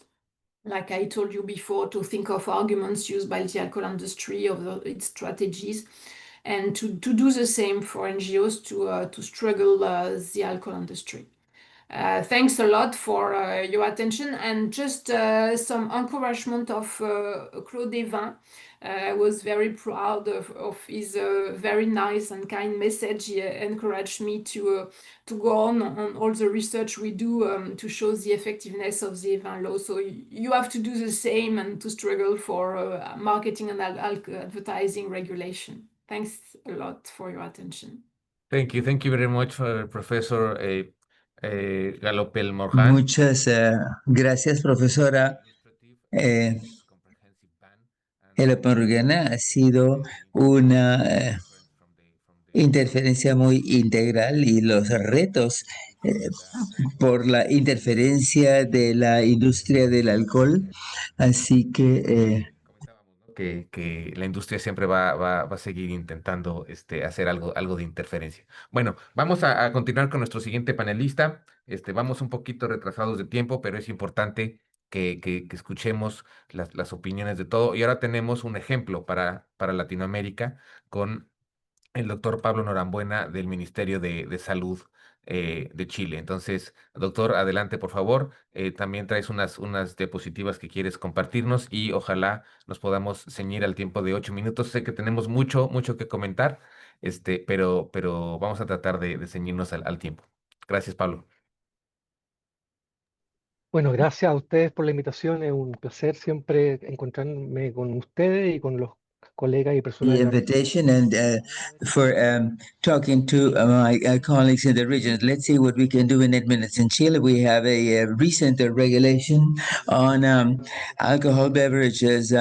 like I told you before, to think of arguments used by the alcohol industry, of its strategies, and to do the same for NGOs to struggle the alcohol industry. Thanks a lot for your attention, and just some encouragement of Claude Evin. I was very proud of his very nice and kind message. He encouraged me to go on all the research we do to show the effectiveness of the Evin law. So you have to do the same and to struggle for marketing and advertising regulation. Thanks a lot for your attention. Thank you. Thank you very much, Professor Galopel Morjan. Muchas gracias, profesora. El Open ha sido una interferencia muy integral y los retos por la interferencia de la industria del alcohol. Así que que la industria siempre va a seguir intentando hacer algo de interferencia. Bueno, vamos a continuar con nuestro siguiente panelista. Vamos un poquito retrasados de tiempo, pero es importante que escuchemos las opiniones de todo. Y ahora tenemos un ejemplo para Latinoamérica con el doctor Pablo Norambuena del Ministerio de Salud de Chile. Entonces, doctor, adelante, por favor. También traes unas diapositivas que quieres compartirnos y ojalá nos podamos ceñir al tiempo de 8 minutos. Sé que tenemos mucho que comentar, pero vamos a tratar de ceñirnos al tiempo. Gracias, Pablo. Bueno, gracias a ustedes por la invitación. Es un placer siempre encontrarme con ustedes y con los colegas y personas the de la invitation and for talking to my colleagues in the region. Let's see what we can do in 8 minutes. In Chile, we have a recent regulation on alcohol beverages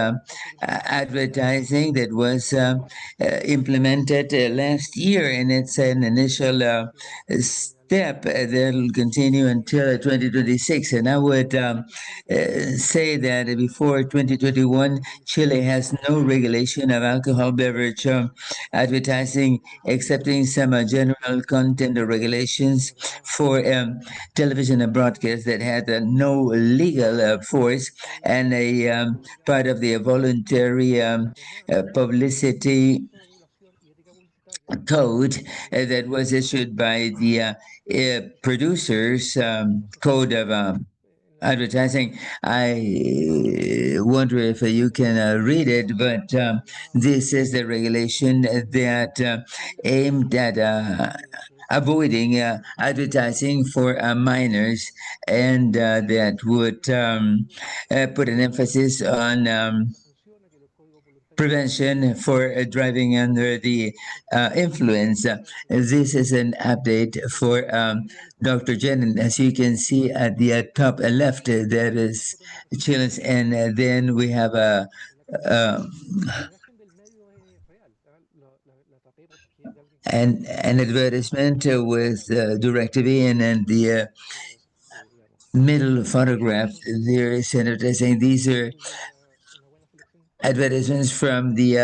advertising that was implemented last year, and it's an initial step that will continue until 2026. And I would say that before 2021, Chile has no regulation of alcohol beverage advertising, excepting some general content regulations for television and broadcast that had no legal force, and a part of the voluntary publicity code that was issued by the producers code of advertising. I wonder if you can read it, but this is the regulation that aimed at avoiding advertising for minors, and that would put an emphasis on prevention for driving under the influence. This is an update for Dr. Jen, and as you can see at the top left, there is Chile's, and then we have a an advertisement with DirecTV, and then the middle photograph there is advertising. These are advertisements from the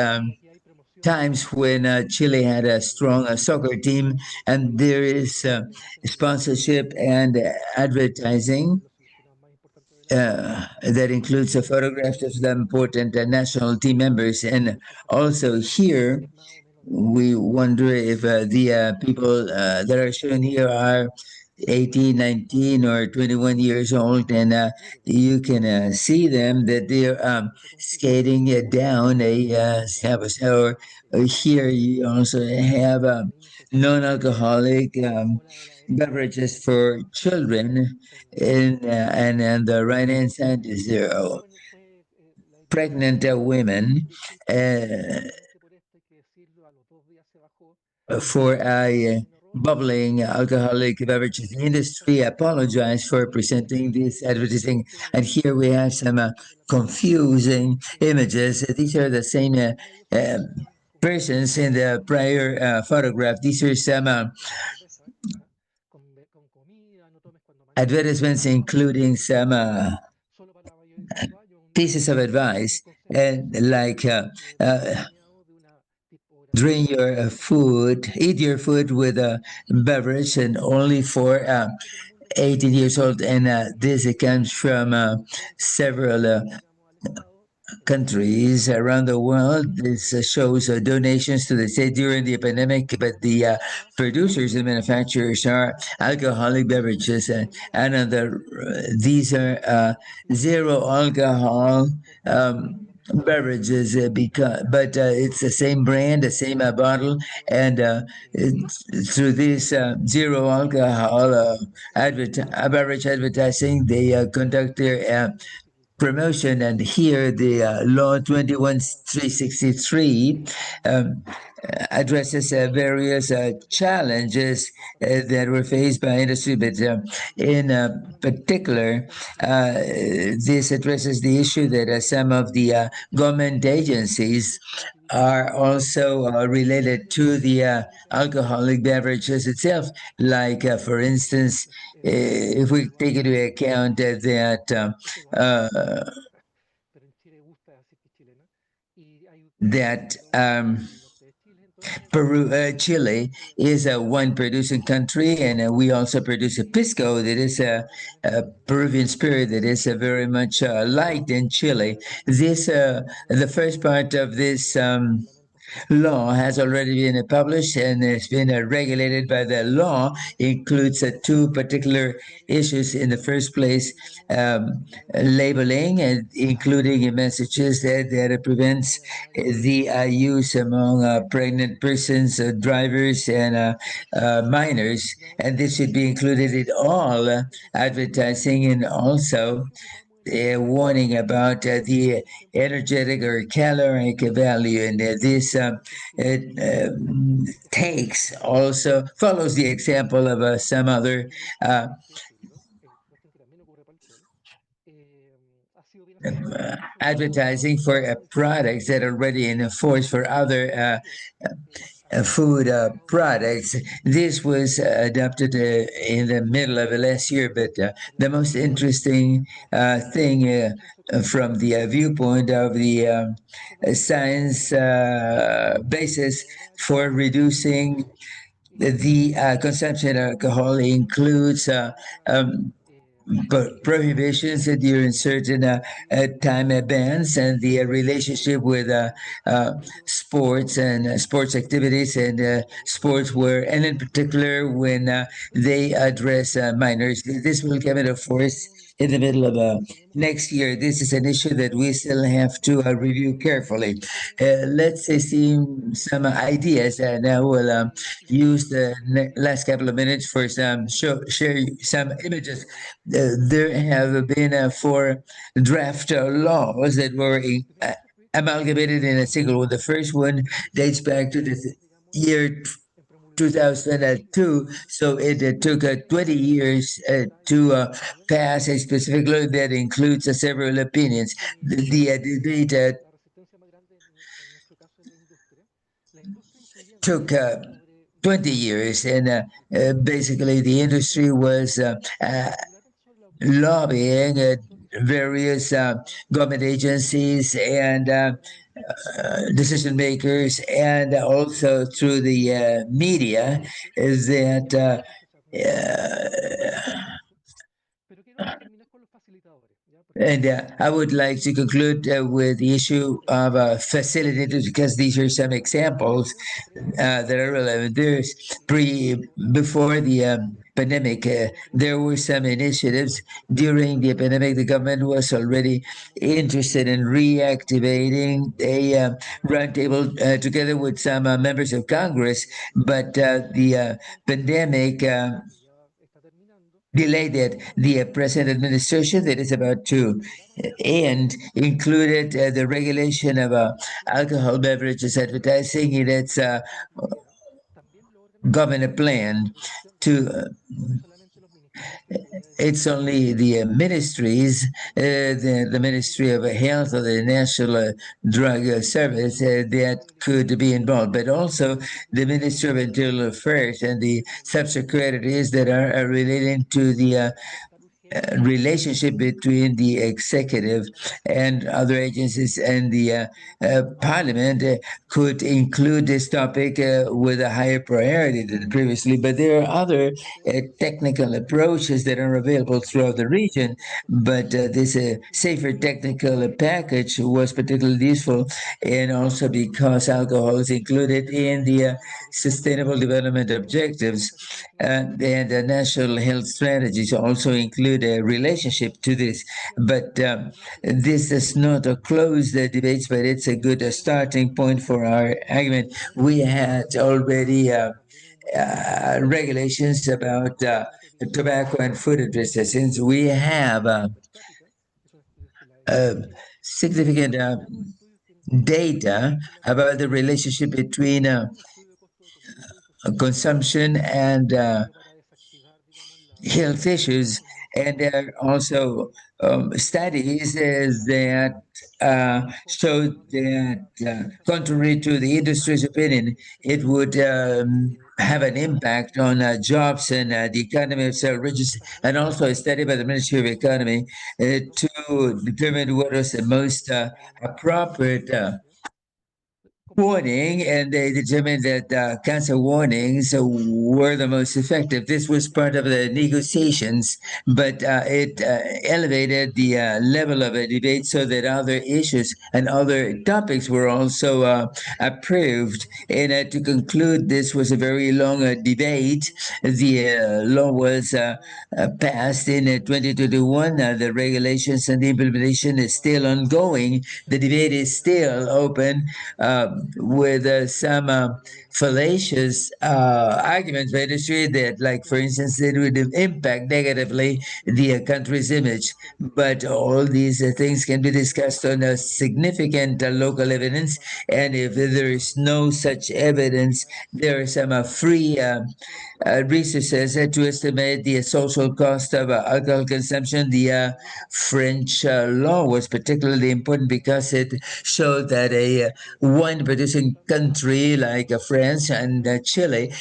times when Chile had a strong soccer team, and there is sponsorship and advertising that includes photographs of the important national team members. And also here, we wonder if the people that are shown here are 18, 19, or 21 years old, and you can see them that they're skating down a campus. Or here you also have non-alcoholic beverages for children, and on the right-hand side is pregnant women for a bubbling alcoholic beverages industry. Apologize for presenting this advertising, and here we have some confusing images. These are the same persons in the prior photograph. These are some advertisements including some pieces of advice, and like drink your food, eat your food with a beverage, and only for 18 years old. And this comes from several countries around the world. This shows donations to the state during the pandemic, but the producers and manufacturers are alcoholic beverages, and these are zero alcohol. Beverages because but it's the same brand, the same bottle, and through this zero alcohol beverage advertising, they conduct their promotion. And here the law 21363 um, addresses various challenges that were faced by industry, but in particular, this addresses the issue that some of the government agencies are also related to the alcoholic beverages itself. Like, for instance, if we take into account that Peru, Chile is a wine producing country, and we also produce a pisco that is a Peruvian spirit that is very much liked in Chile. The first part of this law has already been published and it's been regulated by the law. Includes two particular issues. In the first place, labeling, and including messages that prevents the use among pregnant persons, drivers, and minors, and this should be included in all advertising, and also warning about the energetic or caloric value. And this takes also follows the example of some other advertising for products that are already in force for other food products. This was adopted in the middle of last year, but the most interesting thing from the viewpoint of the science basis for reducing the consumption of alcohol includes prohibitions during certain time bans, and the relationship with sports and sports activities and sports where, and in particular when they address minors. This will come into force in the middle of next year. This is an issue that we still have to review carefully. Let's see some ideas, and I will use the last couple of minutes for share some images. There have been four draft laws that were amalgamated in a single one. The first one dates back to the year 2002, so it took 20 years to pass a specific law that includes several opinions. The debate took 20 years, and basically the industry was lobbying various government agencies and decision makers, and also through the media, is that and I would like to conclude with the issue of facilitators, because these are some examples that are relevant. Before the pandemic, there were some initiatives. During the pandemic, the government was already interested in reactivating a roundtable together with some members of Congress, but the pandemic delayed it. The present administration that is about to end included the regulation of alcohol beverages advertising in its government plan to it's only the ministries, the Ministry of Health or the National Drug Service that could be involved, but also the Ministry of Internal Affairs and the subsecretaries that are relating to the relationship between the executive and other agencies and the parliament could include this topic with a higher priority than previously. But there are other technical approaches that are available throughout the region. But this safer technical package was particularly useful, and also because alcohol is included in the Sustainable Development Objectives, and the national health strategies also include a relationship to this. But this does not close the debates, but it's a good starting point for our argument. We had already regulations about tobacco and food addresses. Since we have significant data about the relationship between consumption and health issues. And there are also studies that showed that, contrary to the industry's opinion, it would have an impact on jobs and the economy of several regions, and also a study by the Ministry of Economy to determine what was the most appropriate warning, and they determined that cancer warnings were the most effective. This was part of the negotiations, but it elevated the level of a debate so that other issues and other topics were also approved. And to conclude, this was a very long debate. The law was passed in 2021. The regulations and the implementation is still ongoing. The debate is still open. With some fallacious arguments by industry that, like, for instance, it would impact negatively the country's image. But all these things can be discussed on a significant local evidence. And if there is no such evidence, there are some free researchers to estimate the social cost of alcohol consumption. The French law was particularly important because it showed that a wine producing country like France and Chile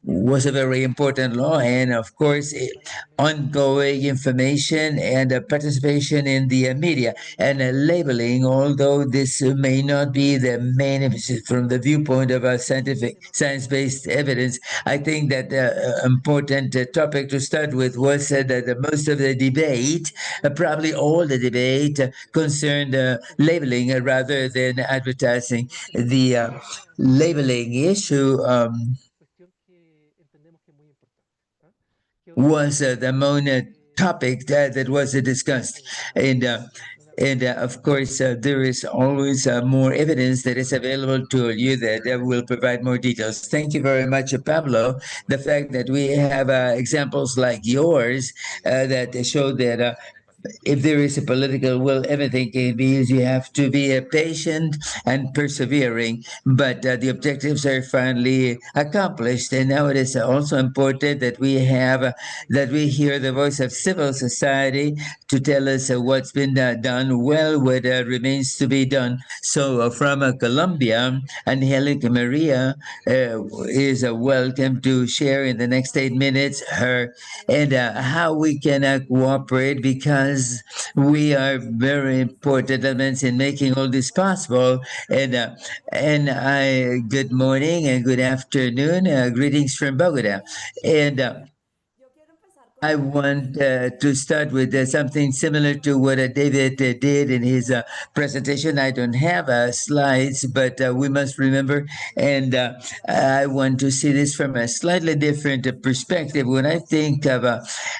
was a very important law, and of course, ongoing information and participation in the media and labeling. Although this may not be the main emphasis from the viewpoint of science-based evidence, I think that the important topic to start with was that most of the debate, probably all the debate, concerned labeling rather than advertising. The labeling issue was the main topic that was discussed. And of course, there is always more evidence that is available to you that will provide more details. Thank you very much, Pablo. The fact that we have examples like yours that show that if there is a political will, everything can be used. You have to be patient and persevering, but the objectives are finally accomplished. And now it is also important that we have that we hear the voice of civil society to tell us what's been done well, what remains to be done. So from Colombia, Angelica Maria is welcome to share in the next 8 minutes her and how we can cooperate, because we are very important elements in making all this possible. And I good morning and good afternoon, greetings from Bogota. And I want to start with something similar to what David did in his presentation. I don't have slides, but we must remember, and I want to see this from a slightly different perspective. When I think of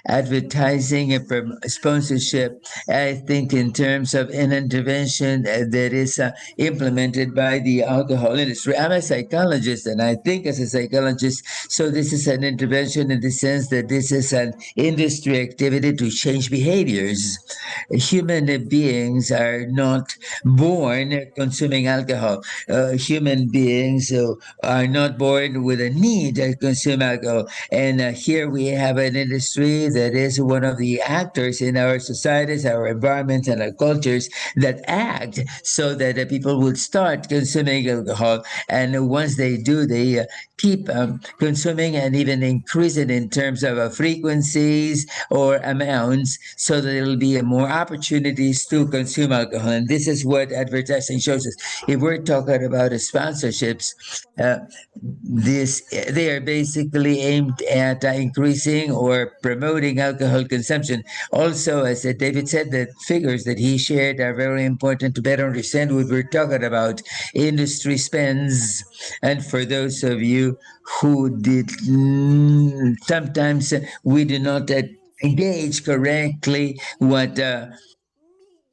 advertising and sponsorship, I think in terms of an intervention that is implemented by the alcohol industry. I'm a psychologist, and I think as a psychologist, so this is an intervention in the sense that this is an industry activity to change behaviors. Human beings are not born consuming alcohol. Human beings are not born with a need to consume alcohol. And here we have an industry that is one of the actors in our societies, our environments, and our cultures that act so that people will start consuming alcohol. And once they do, they keep consuming and even increase it in terms of frequencies or amounts so that there will be more opportunities to consume alcohol. And this is what advertising shows us. If we're talking about sponsorships, they are basically aimed at increasing or promoting alcohol consumption. Also, as David said, the figures that he shared are very important to better understand what we're talking about. Industry spends, and for those of you who did sometimes we do not engage correctly what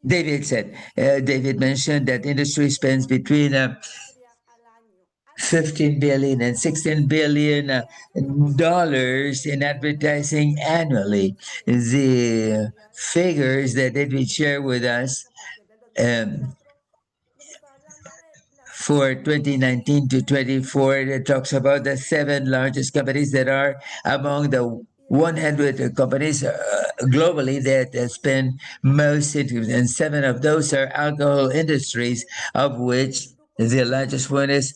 David said. David mentioned that industry spends between 15 billion and 16 billion dollars in advertising annually. The figures that David shared with us um, for 2019 to 24, it talks about the 7 largest companies that are among the 100 companies globally that spend most, and 7 of those are alcohol industries, of which the largest one is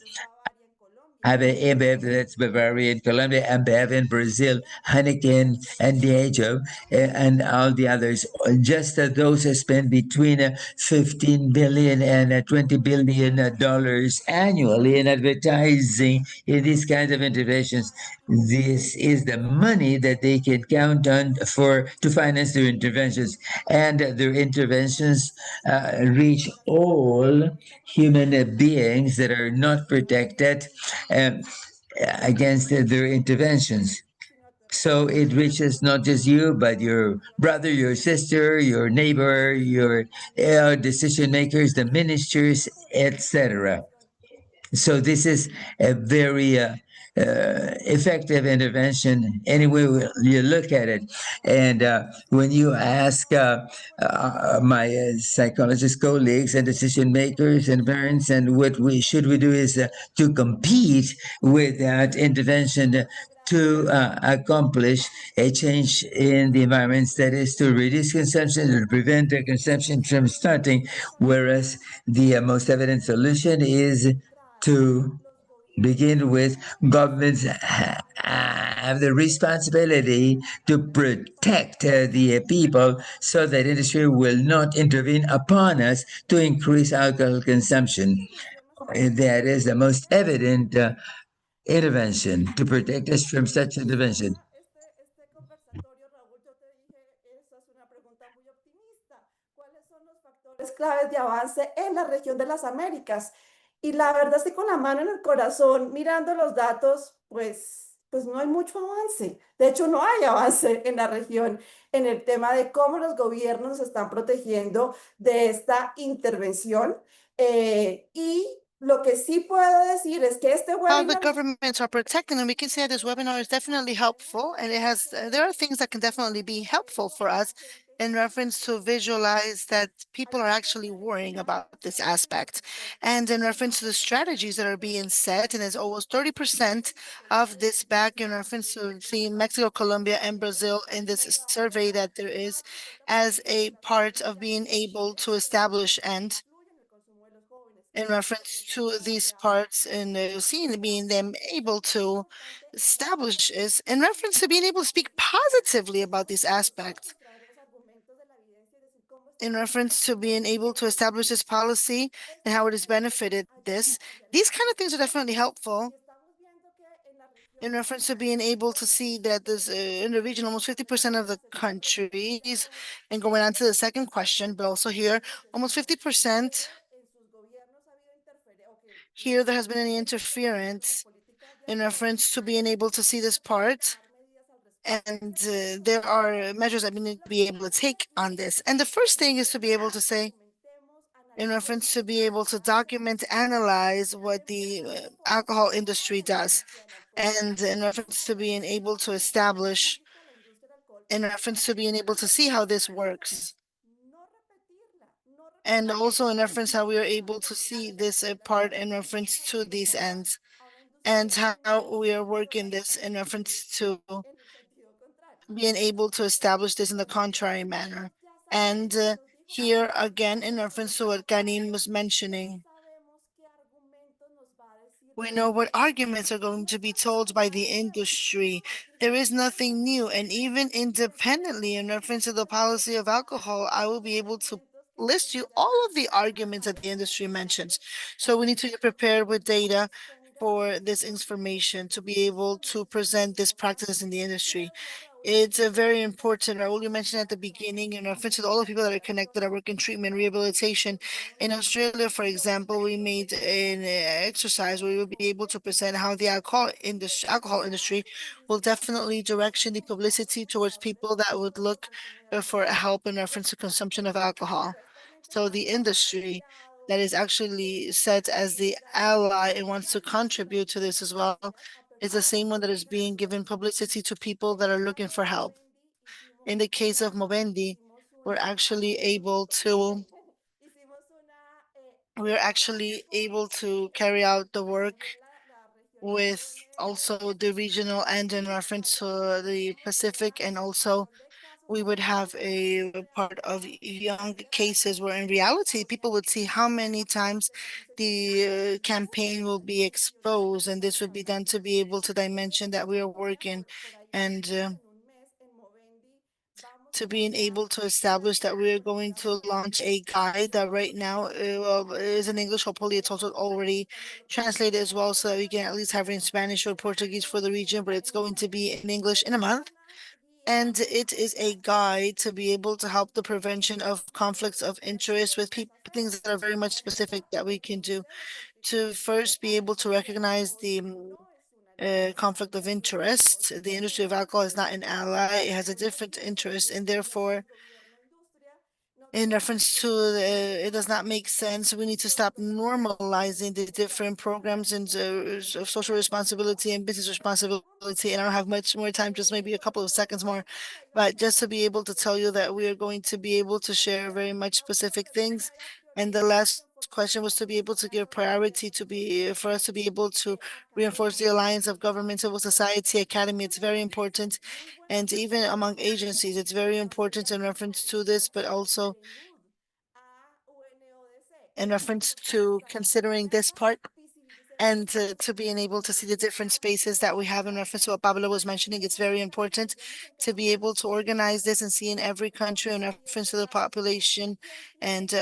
ABEV, that's Bavaria in Colombia, ABEV in Brazil, Heineken and Diageo, and all the others. Just those spend between 15 billion and 20 billion dollars annually in advertising in these kinds of interventions. This is the money that they can count on to finance their interventions, and their interventions reach all human beings that are not protected um, against their interventions. So it reaches not just you, but your brother, your sister, your neighbor, your decision makers, the ministers, etc. So this is a very effective intervention any way you look at it. And when you ask my psychologist colleagues and decision makers and parents, and what we should we do is to compete with that intervention to accomplish a change in the environments, that is to reduce consumption and prevent the consumption from starting, whereas the most evident solution is to begin with. Governments have the responsibility to protect the people so that industry will not intervene upon us to increase alcohol consumption. That is the most evident intervention to protect us from such intervention. Claves de avance en la región de las Américas. Y la verdad es que con la mano en el corazón, mirando los datos, pues no hay mucho avance. De hecho, no hay avance en la región en el tema de cómo los gobiernos se están protegiendo de esta intervención. Y lo que sí puedo decir es que este How the webinar... governments are protecting them. We can say this webinar is definitely helpful, and it has there are things that can definitely be helpful for us in reference to visualize that people are actually worrying about this aspect, and in reference to the strategies that are being set. And it's almost 30% of this back in reference to see Mexico, Colombia, and Brazil in this survey that there is as a part of being able to establish and in reference to these parts in the scene, being them able to establish is in reference to being able to speak positively about these aspects, in reference to being able to establish this policy and how it has benefited this. These kind of things are definitely helpful in reference to being able to see that there's in the region almost 50% of the countries, and going on to the second question, but also here almost 50% here there has been any interference in reference to being able to see this part, and there are measures that we need to be able to take on this. And the first thing is to be able to say, in reference to be able to document, analyze what the alcohol industry does, and in reference to being able to establish in reference to being able to see how this works. And also in reference how we are able to see this part in reference to these ends and how we are working this in reference to being able to establish this in the contrary manner. And here again, in reference to what Karin was mentioning, we know what arguments are going to be told by the industry. There is nothing new. And even independently, in reference to the policy of alcohol, I will be able to list you all of the arguments that the industry mentions. So we need to get prepared with data for this information to be able to present this practice in the industry. It's a very important. Raul, you mentioned at the beginning in reference to all the people that are connected that work in treatment, rehabilitation. In Australia, for example, we made an exercise where we will be able to present how the alcohol industry will definitely direction the publicity towards people that would look for help in reference to consumption of alcohol. So the industry that is actually set as the ally and wants to contribute to this as well is the same one that is being given publicity to people that are looking for help. In the case of Movendi, we're actually able to carry out the work with also the regional and in reference to the Pacific, and also we would have a part of young cases where in reality people would see how many times the campaign will be exposed, and this would be done to be able to dimension that we are working and to being able to establish that we're going to launch a guide that right now well, is in English. Hopefully it's also already translated as well so that we can at least have it in Spanish or Portuguese for the region, but it's going to be in English in a month. And it is a guide to be able to help the prevention of conflicts of interest with people, things that are very much specific that we can do to first be able to recognize the conflict of interest. The industry of alcohol is not an ally, it has a different interest, and therefore in reference to it does not make sense. We need to stop normalizing the different programs and of social responsibility and business responsibility. And I don't have much more time, just maybe a couple of seconds more, but just to be able to tell you that we are going to be able to share very much specific things. And the last question was to be able to give priority to be for us to be able to reinforce the alliance of government, civil society, academy. It's very important. And even among agencies, it's very important in reference to this, but also in reference to considering this part and to being able to see the different spaces that we have in reference to what Pablo was mentioning. It's very important to be able to organize this and see in every country in reference to the population and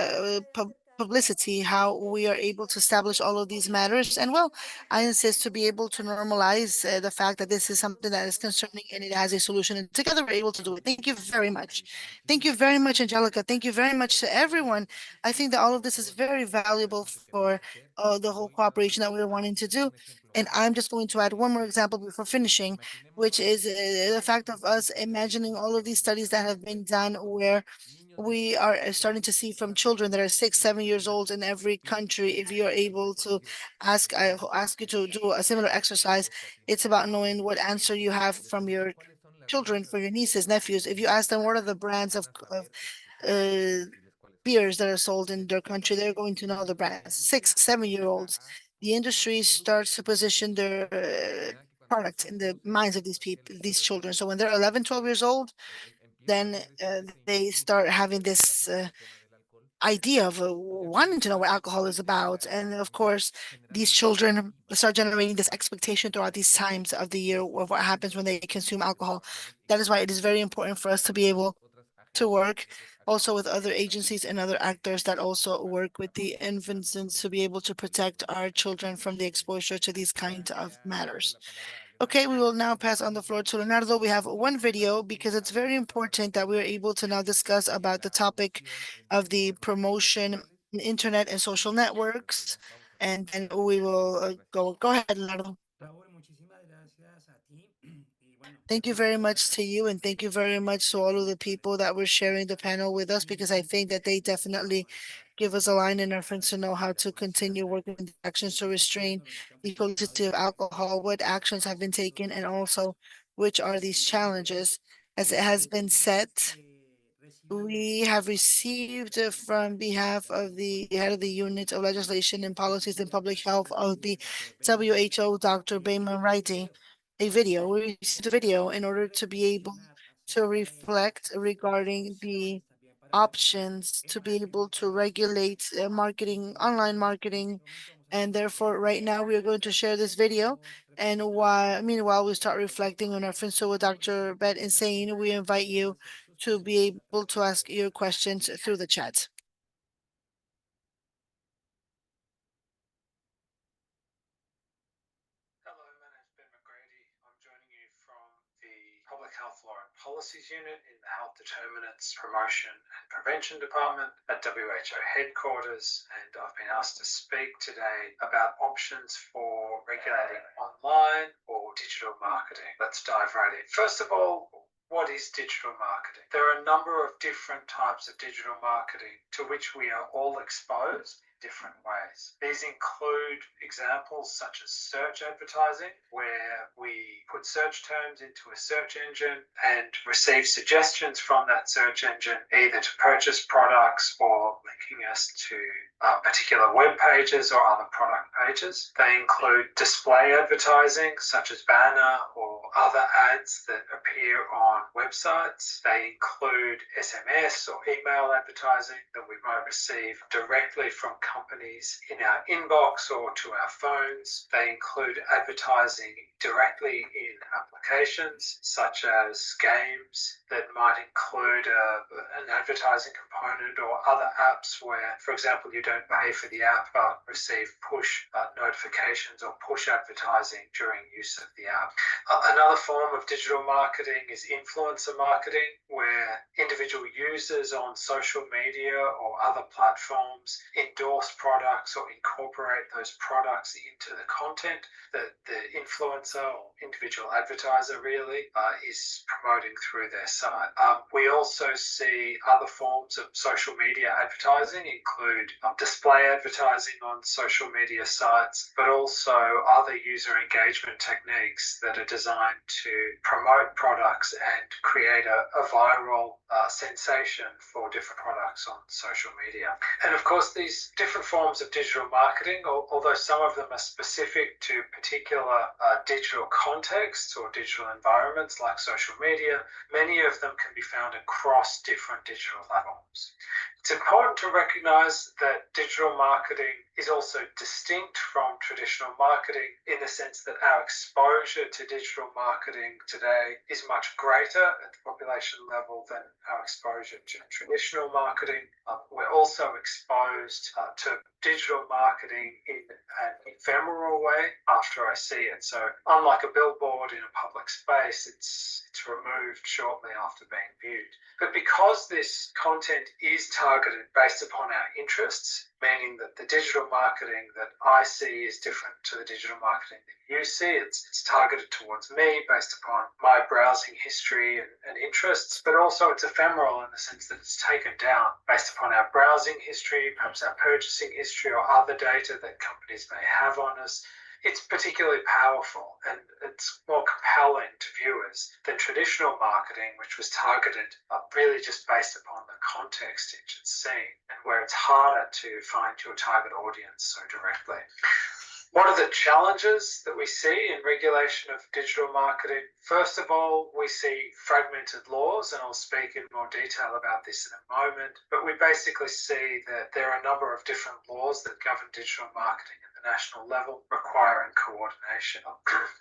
publicity, how we are able to establish all of these matters. And well, I insist to be able to normalize the fact that this is something that is concerning and it has a solution. And together we're able to do it. Thank you very much. Thank you very much, Angelica. Thank you very much to everyone. I think that all of this is very valuable for the whole cooperation that we're wanting to do. And I'm just going to add one more example before finishing, which is the fact of us imagining all of these studies that have been done where we are starting to see from children that are 6, 7 years old in every country. If you are able to I ask you to do a similar exercise, it's about knowing what answer you have from your children, for your nieces, nephews. If you ask them what are the brands of uh, beers that are sold in their country, they're going to know the brands. 6, 7 year olds. The industry starts to position their product in the minds of these people, these children. So when they're 11, 12 years old, then they start having this idea of wanting to know what alcohol is about. And of course, these children start generating this expectation throughout these times of the year of what happens when they consume alcohol. That is why it is very important for us to be able to work also with other agencies and other actors that also work with the infants and to be able to protect our children from the exposure to these kind of matters. Okay, we will now pass on the floor to Leonardo. We have one video because it's very important that we're able to now discuss about the topic of the promotion in internet and social networks. And then we will go ahead, Leonardo. Raúl, muchísimas gracias a ti. Y bueno, Thank you very much to you, and thank you very much to all of the people that were sharing the panel with us, because I think that they definitely give us a line in reference to know how to continue working with actions to restrain the publicity of alcohol, what actions have been taken, and also which are these challenges. As it has been said, we have received from behalf of the head of the Unit of Legislation and Policies in Public Health of the WHO, Dr. Bayman writing a video. We received a video in order to be able to reflect regarding the options to be able to regulate marketing, online marketing. And therefore, right now, we are going to share this video. And meanwhile, we start reflecting on our friends. So with Dr. Bet Insane, we invite you to be able to ask your questions through the chat. Hello, my name is Ben McGrady. I'm joining you from the Public Health Law and Policies Unit in the Health Determinants Promotion and Prevention Department at WHO headquarters, and I've been asked to speak today about options for regulating online or digital marketing. Let's dive right in. First of all, what is digital marketing? There are a number of different types of digital marketing to which we are all exposed in different ways. These include examples such as search advertising, where we put search terms into a search engine and receive suggestions from that search engine either to purchase products or linking us to particular web pages or other product pages. They include display advertising such as banner or other ads that appear on websites. They include SMS or email advertising that we might receive directly from companies in our inbox or to our phones. They include advertising directly in applications such as games that might include an advertising component, or other apps where, for example, you don't pay for the app but receive push notifications or push advertising during use of the app. Another form of digital marketing is influencer marketing, where individual users on social media or other platforms endorse products or incorporate those products into the content that the influencer or individual advertiser really is promoting through their site. We also see other forms of social media advertising include display advertising on social media sites, but also other user engagement techniques that are designed to promote products and create a viral sensation for different products on social media. And of course, these different forms of digital marketing, although some of them are specific to particular digital contexts or digital environments like social media, many of them can be found across different digital platforms. It's important to recognize that digital marketing is also distinct from traditional marketing in the sense that our exposure to digital marketing today is much greater at the population level than our exposure to traditional marketing. We're also exposed to digital marketing in an ephemeral way after I see it. So unlike a billboard in a public space, it's removed shortly after being viewed. But because this content is targeted based upon our interests, meaning that the digital marketing that I see is different to the digital marketing that you see, it's targeted towards me based upon my browsing history and interests, but also it's ephemeral in the sense that it's taken down based upon our browsing history, perhaps our purchasing history or other data that companies may have on us. It's particularly powerful and it's more compelling to viewers than traditional marketing, which was targeted really just based upon the context it's seen and where it's harder to find your target audience so directly. What are the challenges that we see in regulation of digital marketing? First of all, we see fragmented laws, and I'll speak in more detail about this in a moment, but we basically see that there are a number of different laws that govern digital marketing at the national level, requiring coordination.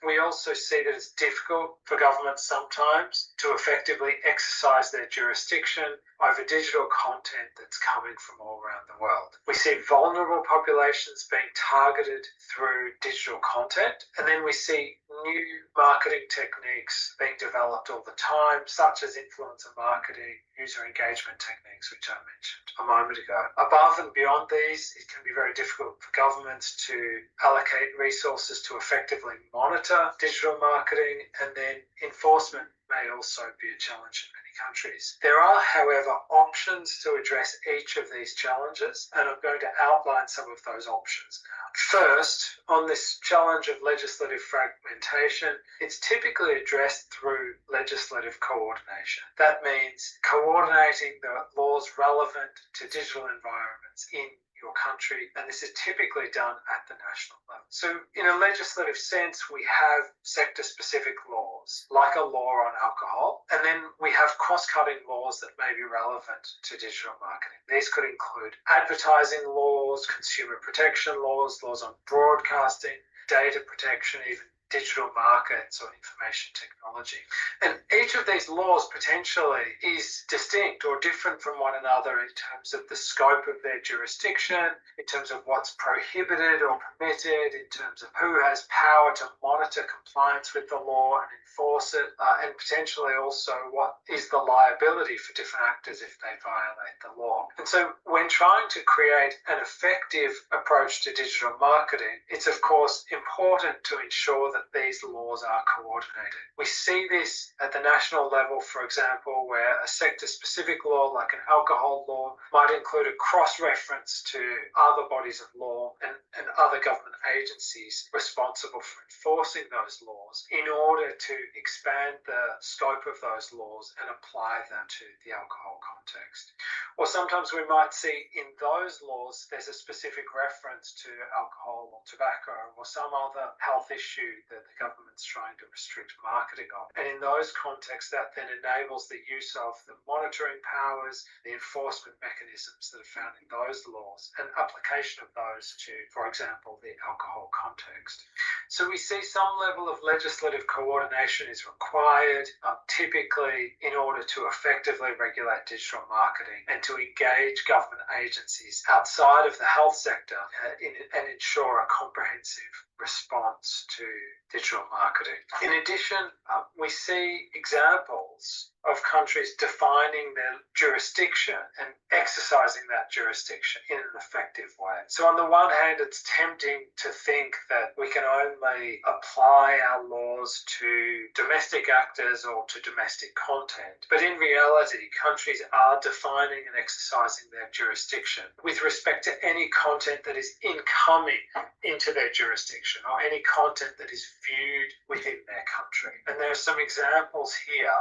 We also see that it's difficult for governments sometimes to effectively exercise their jurisdiction over digital content that's coming from all around the world. We see vulnerable populations being targeted through digital content, and then we see new marketing techniques being developed all the time, such as influencer marketing, user engagement techniques, which I mentioned a moment ago. Above and beyond these, it can be very difficult for governments to allocate resources to effectively monitor digital marketing, and then enforcement may also be a challenge in many countries. There are, however, options to address each of these challenges, and I'm going to outline some of those options now. First, on this challenge of legislative fragmentation, it's typically addressed through legislative coordination. That means coordinating the laws relevant to digital environments in your country, and this is typically done at the national level. So in a legislative sense, we have sector-specific laws, like a law on alcohol, and then we have cross-cutting laws that may be relevant to digital marketing. These could include advertising laws, consumer protection laws, laws on broadcasting, data protection, even digital markets or information technology. And each of these laws potentially is distinct or different from one another in terms of the scope of their jurisdiction, in terms of what's prohibited or permitted, in terms of who has power to monitor compliance with the law and enforce it, and potentially also what is the liability for different actors if they violate the law. And so when trying to create an effective approach to digital marketing, it's of course important to ensure that these laws are coordinated. We see this at the national level, for example, where a sector-specific law like an alcohol law might include a cross-reference to other bodies of law and other government agencies responsible for enforcing those laws in order to expand the scope of those laws and apply them to the alcohol context. Or sometimes we might see in those laws there's a specific reference to alcohol or tobacco or some other health issue that the government's trying to restrict marketing of. And in those contexts, that then enables the use of the monitoring powers, the enforcement mechanisms that are found in those laws, and application of those to, for example, the alcohol context. So we see some level of legislative coordination is required, typically in order to effectively regulate digital marketing and to engage government agencies outside of the health sector and ensure a comprehensive response to digital marketing. In addition, we see examples of countries defining their jurisdiction and exercising that jurisdiction in an effective way. So on the one hand, it's tempting to think that we can only apply our laws to domestic actors or to domestic content. But in reality, countries are defining and exercising their jurisdiction with respect to any content that is incoming into their jurisdiction or any content that is viewed within their country. And there are some examples here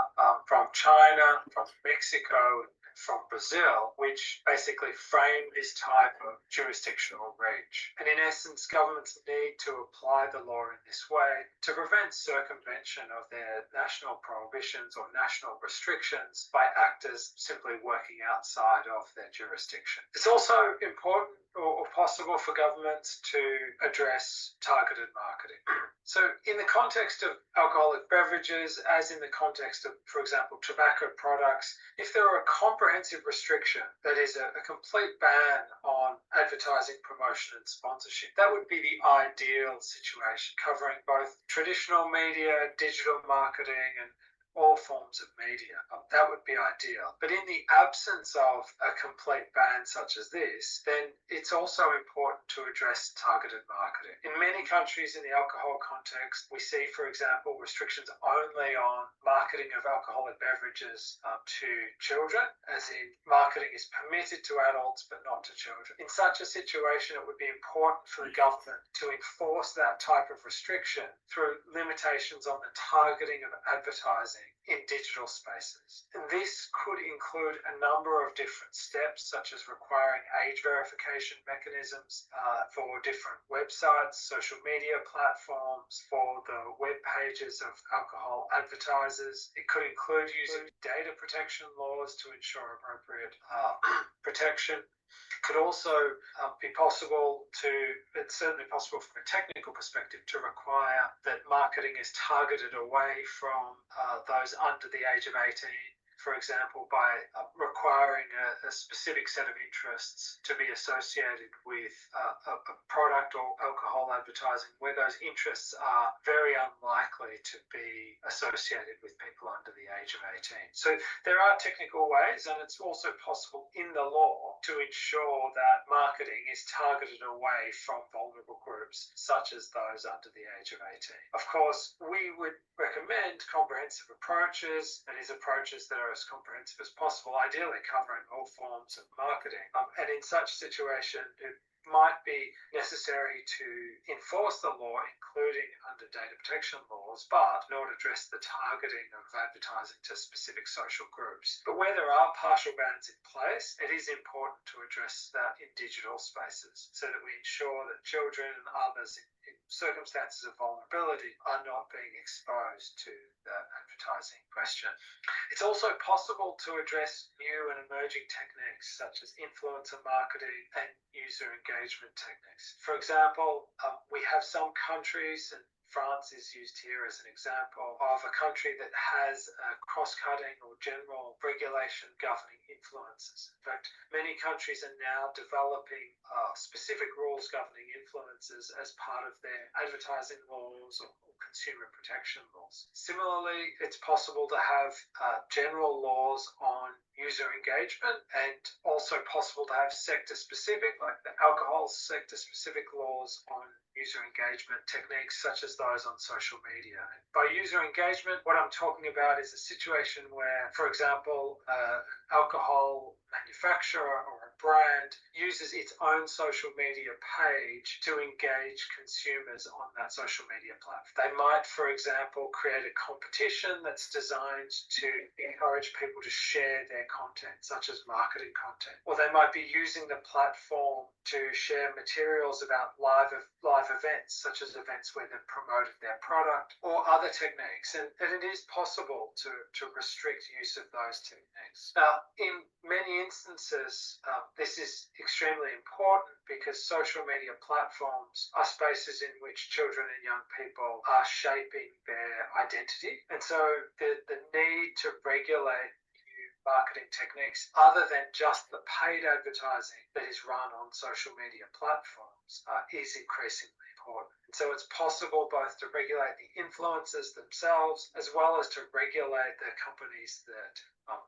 from China, from Mexico, from Brazil, which basically frame this type of jurisdictional reach. And in essence, governments need to apply the law in this way to prevent circumvention of their national prohibitions or national restrictions by actors simply working outside of their jurisdiction. It's also important or possible for governments to address targeted marketing. So in the context of alcoholic beverages, as in the context of, for example, tobacco products, if there are a comprehensive restriction that is a complete ban on advertising, promotion and sponsorship, that would be the ideal situation, covering both traditional media, digital marketing and all forms of media. That would be ideal. But in the absence of a complete ban such as this, then it's also important to address targeted marketing. In many countries in the alcohol context, we see, for example, restrictions only on marketing of alcoholic beverages to children, as in marketing is permitted to adults but not to children. In such a situation, it would be important for the government to enforce that type of restriction through limitations on the targeting of advertising in digital spaces. And this could include a number of different steps, such as requiring age verification mechanisms for different websites, social media platforms, for the web pages of alcohol advertisers. It could include using data protection laws to ensure appropriate protection. It could also be possible to, it's certainly possible from a technical perspective, to require that marketing is targeted away from those under the age of 18, for example, by requiring a specific set of interests to be associated with a product or alcohol advertising where those interests are very unlikely to be associated with people under the age of 18. So there are technical ways, and it's also possible in the law to ensure that marketing is targeted away from vulnerable groups, such as those under the age of 18. Of course, we would recommend comprehensive approaches, that is, approaches that are as comprehensive as possible, ideally covering all forms of marketing. And in such situation, it might be necessary to enforce the law, including under data protection laws, but not address the targeting of advertising to specific social groups. But where there are partial bans in place, it is important to address that in digital spaces so that we ensure that children and others in circumstances of vulnerability are not being exposed to the advertising question. It's also possible to address new and emerging techniques such as influencer marketing and user engagement techniques. For example, we have some countries, and France is used here as an example of a country that has a cross-cutting or general regulation governing influencers. In fact, many countries are now developing specific rules governing influencers as part of their advertising laws or consumer protection laws. Similarly, it's possible to have general laws on user engagement, and also possible to have sector-specific, like the alcohol sector-specific laws on user engagement techniques such as those on social media. By user engagement, what I'm talking about is a situation where, for example, an alcohol manufacturer or a brand uses its own social media page to engage consumers on that social media platform. They might, for example, create a competition that's designed to encourage people to share their content, such as marketing content. Or they might be using the platform to share materials about live events, such as events where they've promoted their product, or other techniques. And it is possible to restrict use of those techniques. Now, in many instances, this is extremely important because social media platforms are spaces in which children and young people are shaping their identity. And so the need to regulate marketing techniques other than just the paid advertising that is run on social media platforms is increasingly important. And so it's possible both to regulate the influencers themselves as well as to regulate the companies that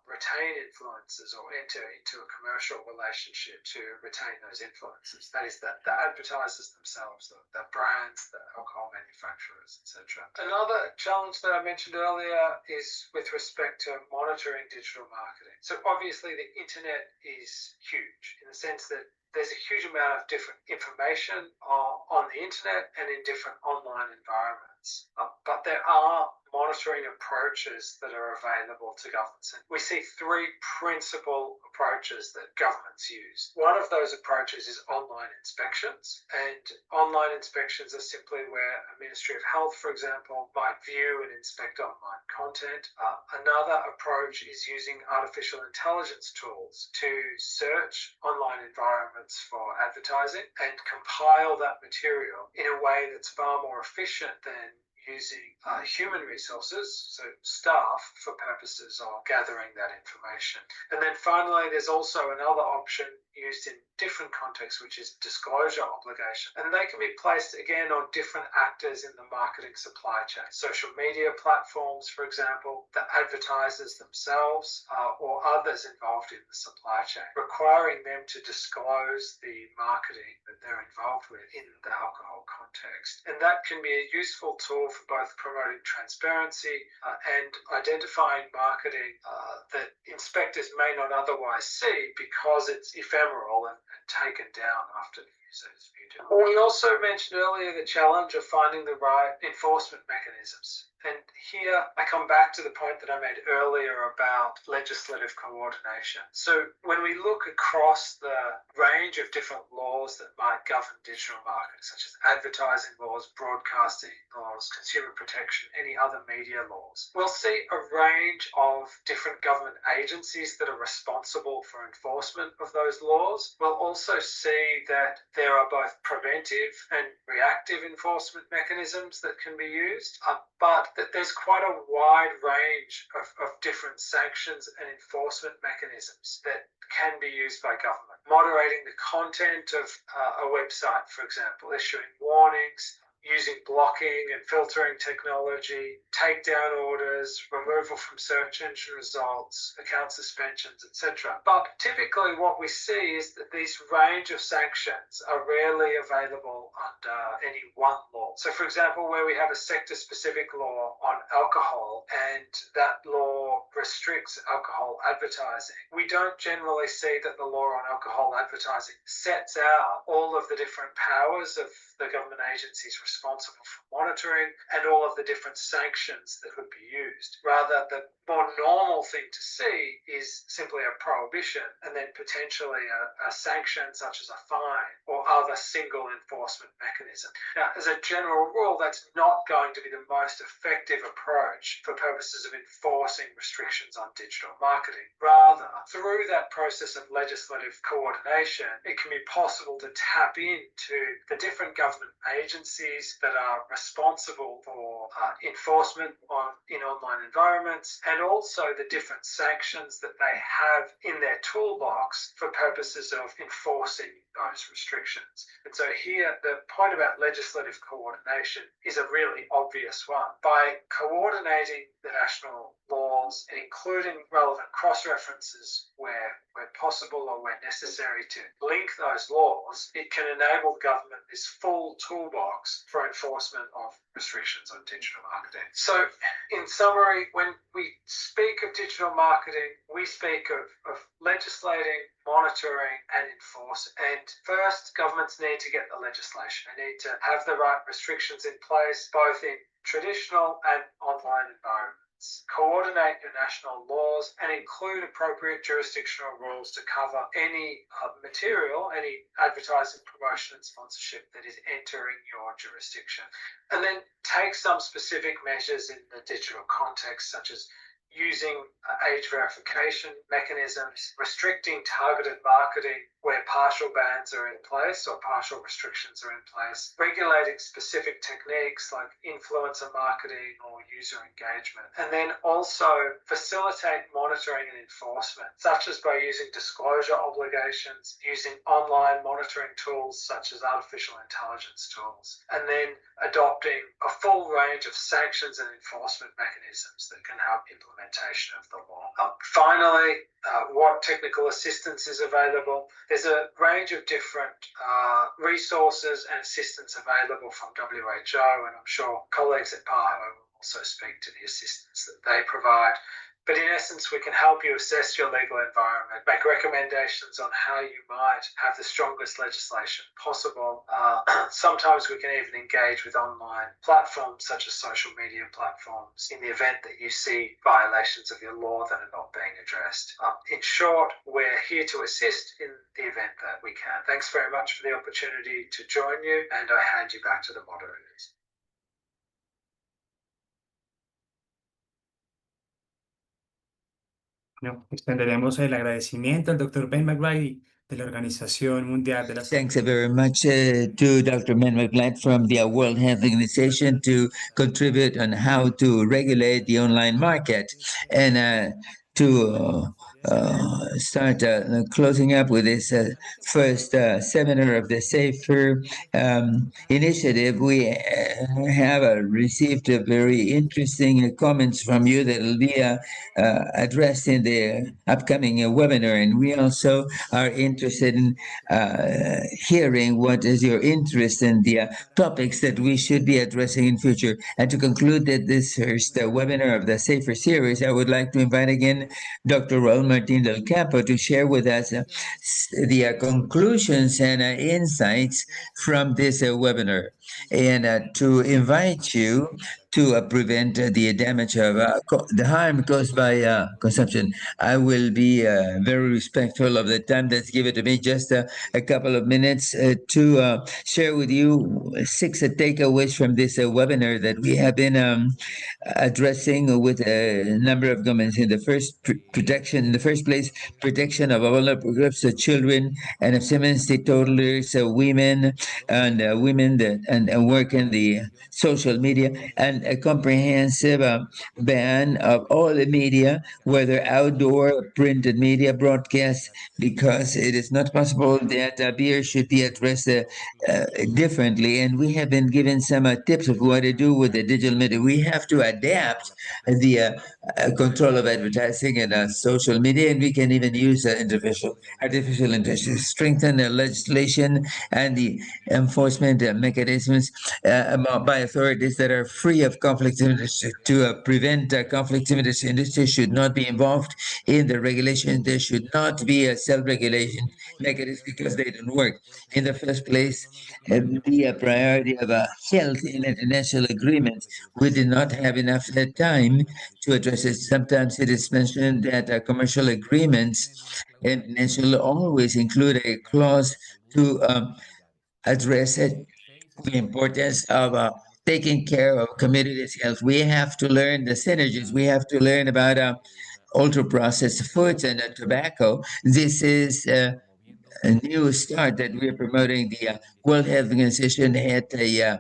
retain influencers or enter into a commercial relationship to retain those influencers. That is the advertisers themselves, the brands, the alcohol manufacturers, etc. Another challenge that I mentioned earlier is with respect to monitoring digital marketing. So obviously the internet is huge in the sense that there's a huge amount of different information on the internet and in different online environments. But there are monitoring approaches that are available to governments. And we see three principal approaches that governments use. One of those approaches is online inspections. And online inspections are simply where a Ministry of Health, for example, might view and inspect online content. Another approach is using artificial intelligence tools to search online environments for advertising and compile that material in a way that's far more efficient than using human resources, so staff, for purposes of gathering that information. And then finally, there's also another option used in different contexts, which is disclosure obligation. And they can be placed, again, on different actors in the marketing supply chain. Social media platforms, for example, the advertisers themselves, or others involved in the supply chain, requiring them to disclose the marketing that they're involved with in the alcohol context. And that can be a useful tool for both promoting transparency and identifying marketing that inspectors may not otherwise see because it's ephemeral and taken down after the user's viewed it. We also mentioned earlier the challenge of finding the right enforcement mechanisms. And here I come back to the point that I made earlier about legislative coordination. So when we look across the range of different laws that might govern digital marketing, such as advertising laws, broadcasting laws, consumer protection, any other media laws, we'll see a range of different government agencies that are responsible for enforcement of those laws. We'll also see that there are both preventive and reactive enforcement mechanisms that can be used, but that there's quite a wide range of different sanctions and enforcement mechanisms that can be used by government. Moderating the content of a website, for example, issuing warnings, using blocking and filtering technology, takedown orders, removal from search engine results, account suspensions, etc. But typically what we see is that these range of sanctions are rarely available under any one law. So for example, where we have a sector-specific law on alcohol and that law restricts alcohol advertising, we don't generally see that the law on alcohol advertising sets out all of the different powers of the government agencies responsible for monitoring and all of the different sanctions that would be used. Rather, the more normal thing to see is simply a prohibition and then potentially a sanction such as a fine or other single enforcement mechanism. Now, as a general rule, that's not going to be the most effective approach for purposes of enforcing restrictions on digital marketing. Rather, through that process of legislative coordination, it can be possible to tap into the different government agencies that are responsible for enforcement in online environments, and also the different sanctions that they have in their toolbox for purposes of enforcing those restrictions. And so here, the point about legislative coordination is a really obvious one. By coordinating the national laws and including relevant cross-references where possible or where necessary to link those laws, it can enable government this full toolbox for enforcement of restrictions on digital marketing. So in summary, when we speak of digital marketing, we speak of legislating, monitoring and enforcing. And first, governments need to get the legislation. They need to have the right restrictions in place, both in traditional and online environments. Coordinate your national laws and include appropriate jurisdictional rules to cover any material, any advertising, promotion and sponsorship that is entering your jurisdiction. And then take some specific measures in the digital context, such as using age verification mechanisms, restricting targeted marketing where partial bans are in place or partial restrictions are in place, regulating specific techniques like influencer marketing or user engagement, and then also facilitate monitoring and enforcement, such as by using disclosure obligations, using online monitoring tools such as artificial intelligence tools, and then adopting a full range of sanctions and enforcement mechanisms that can help implementation of the law. Finally, what technical assistance is available? There's a range of different resources and assistance available from WHO, and I'm sure colleagues at PAHO will also speak to the assistance that they provide. But in essence, we can help you assess your legal environment, make recommendations on how you might have the strongest legislation possible. Sometimes we can even engage with online platforms such as social media platforms in the event that you see violations of your law that are not being addressed. In short, we're here to assist in the event that we can. Thanks very much for the opportunity to join you, and I hand you back to the moderators. No, extenderemos el agradecimiento al Dr. Ben McBride de la Organización Mundial de la Salud. Thanks very much to Dr. Ben McBride from the World Health Organization to contribute on how to regulate the online market and to start closing up with this first seminar of the Safer initiative. We have received very interesting comments from you that will be addressed in the upcoming webinar, and we also are interested in hearing what is your interest in the topics that we should be addressing in future. And to conclude this first webinar of the Safer series, I would like to invite again Dr. Raul Martin del Campo to share with us the conclusions and insights from this webinar, and to invite you to prevent the damage of the harm caused by consumption. I will be very respectful of the time that's given to me, just a couple of minutes to share with you 6 takeaways from this webinar that we have been addressing with a number of governments. In the first in the first place, protection of vulnerable groups, children and abstinence toddlers, women and women that and work in the social media, and and a comprehensive ban of all the media, whether outdoor or printed media broadcasts, because it is not possible that beer should be addressed differently. And we have been given some tips of what to do with the digital media. We have to adapt the control of advertising and social media, and we can even use artificial intelligence, strengthen the legislation and the enforcement mechanisms by authorities that are free of conflicts of interest to prevent conflicts of interest. Industry should not be involved in the regulation. There should not be a self-regulation mechanism because they don't work. In the first place, the priority of health in international agreements. We did not have enough time to address it. Sometimes it is mentioned that commercial agreements international always include a clause to address it, the importance of taking care of communities' health. We have to learn the synergies. We have to learn about ultra processed foods and tobacco. This is a new start that we're promoting. The World Health Organization had a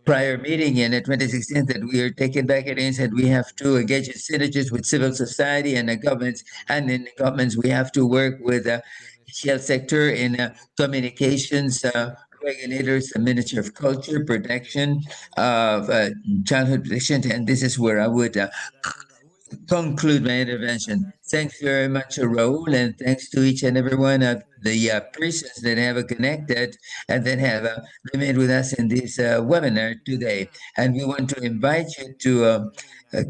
prior meeting in 2016 that we are taking back against, and we have to engage in synergies with civil society and the governments. And in the governments, we have to work with the health sector in communications. Regulators, the Ministry of Culture, Protection of Childhood Protection, and this is where I would conclude my intervention. Thanks very much, Raul, and thanks to each and every one of the persons that have connected and that have remained with us in this webinar today. And we want to invite you to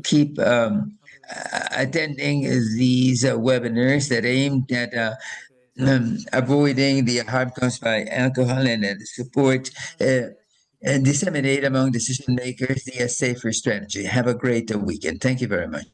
keep attending these webinars that aim at avoiding the harm caused by alcohol and support and disseminate among decision makers the safer strategy. Have a great weekend. Thank you very much.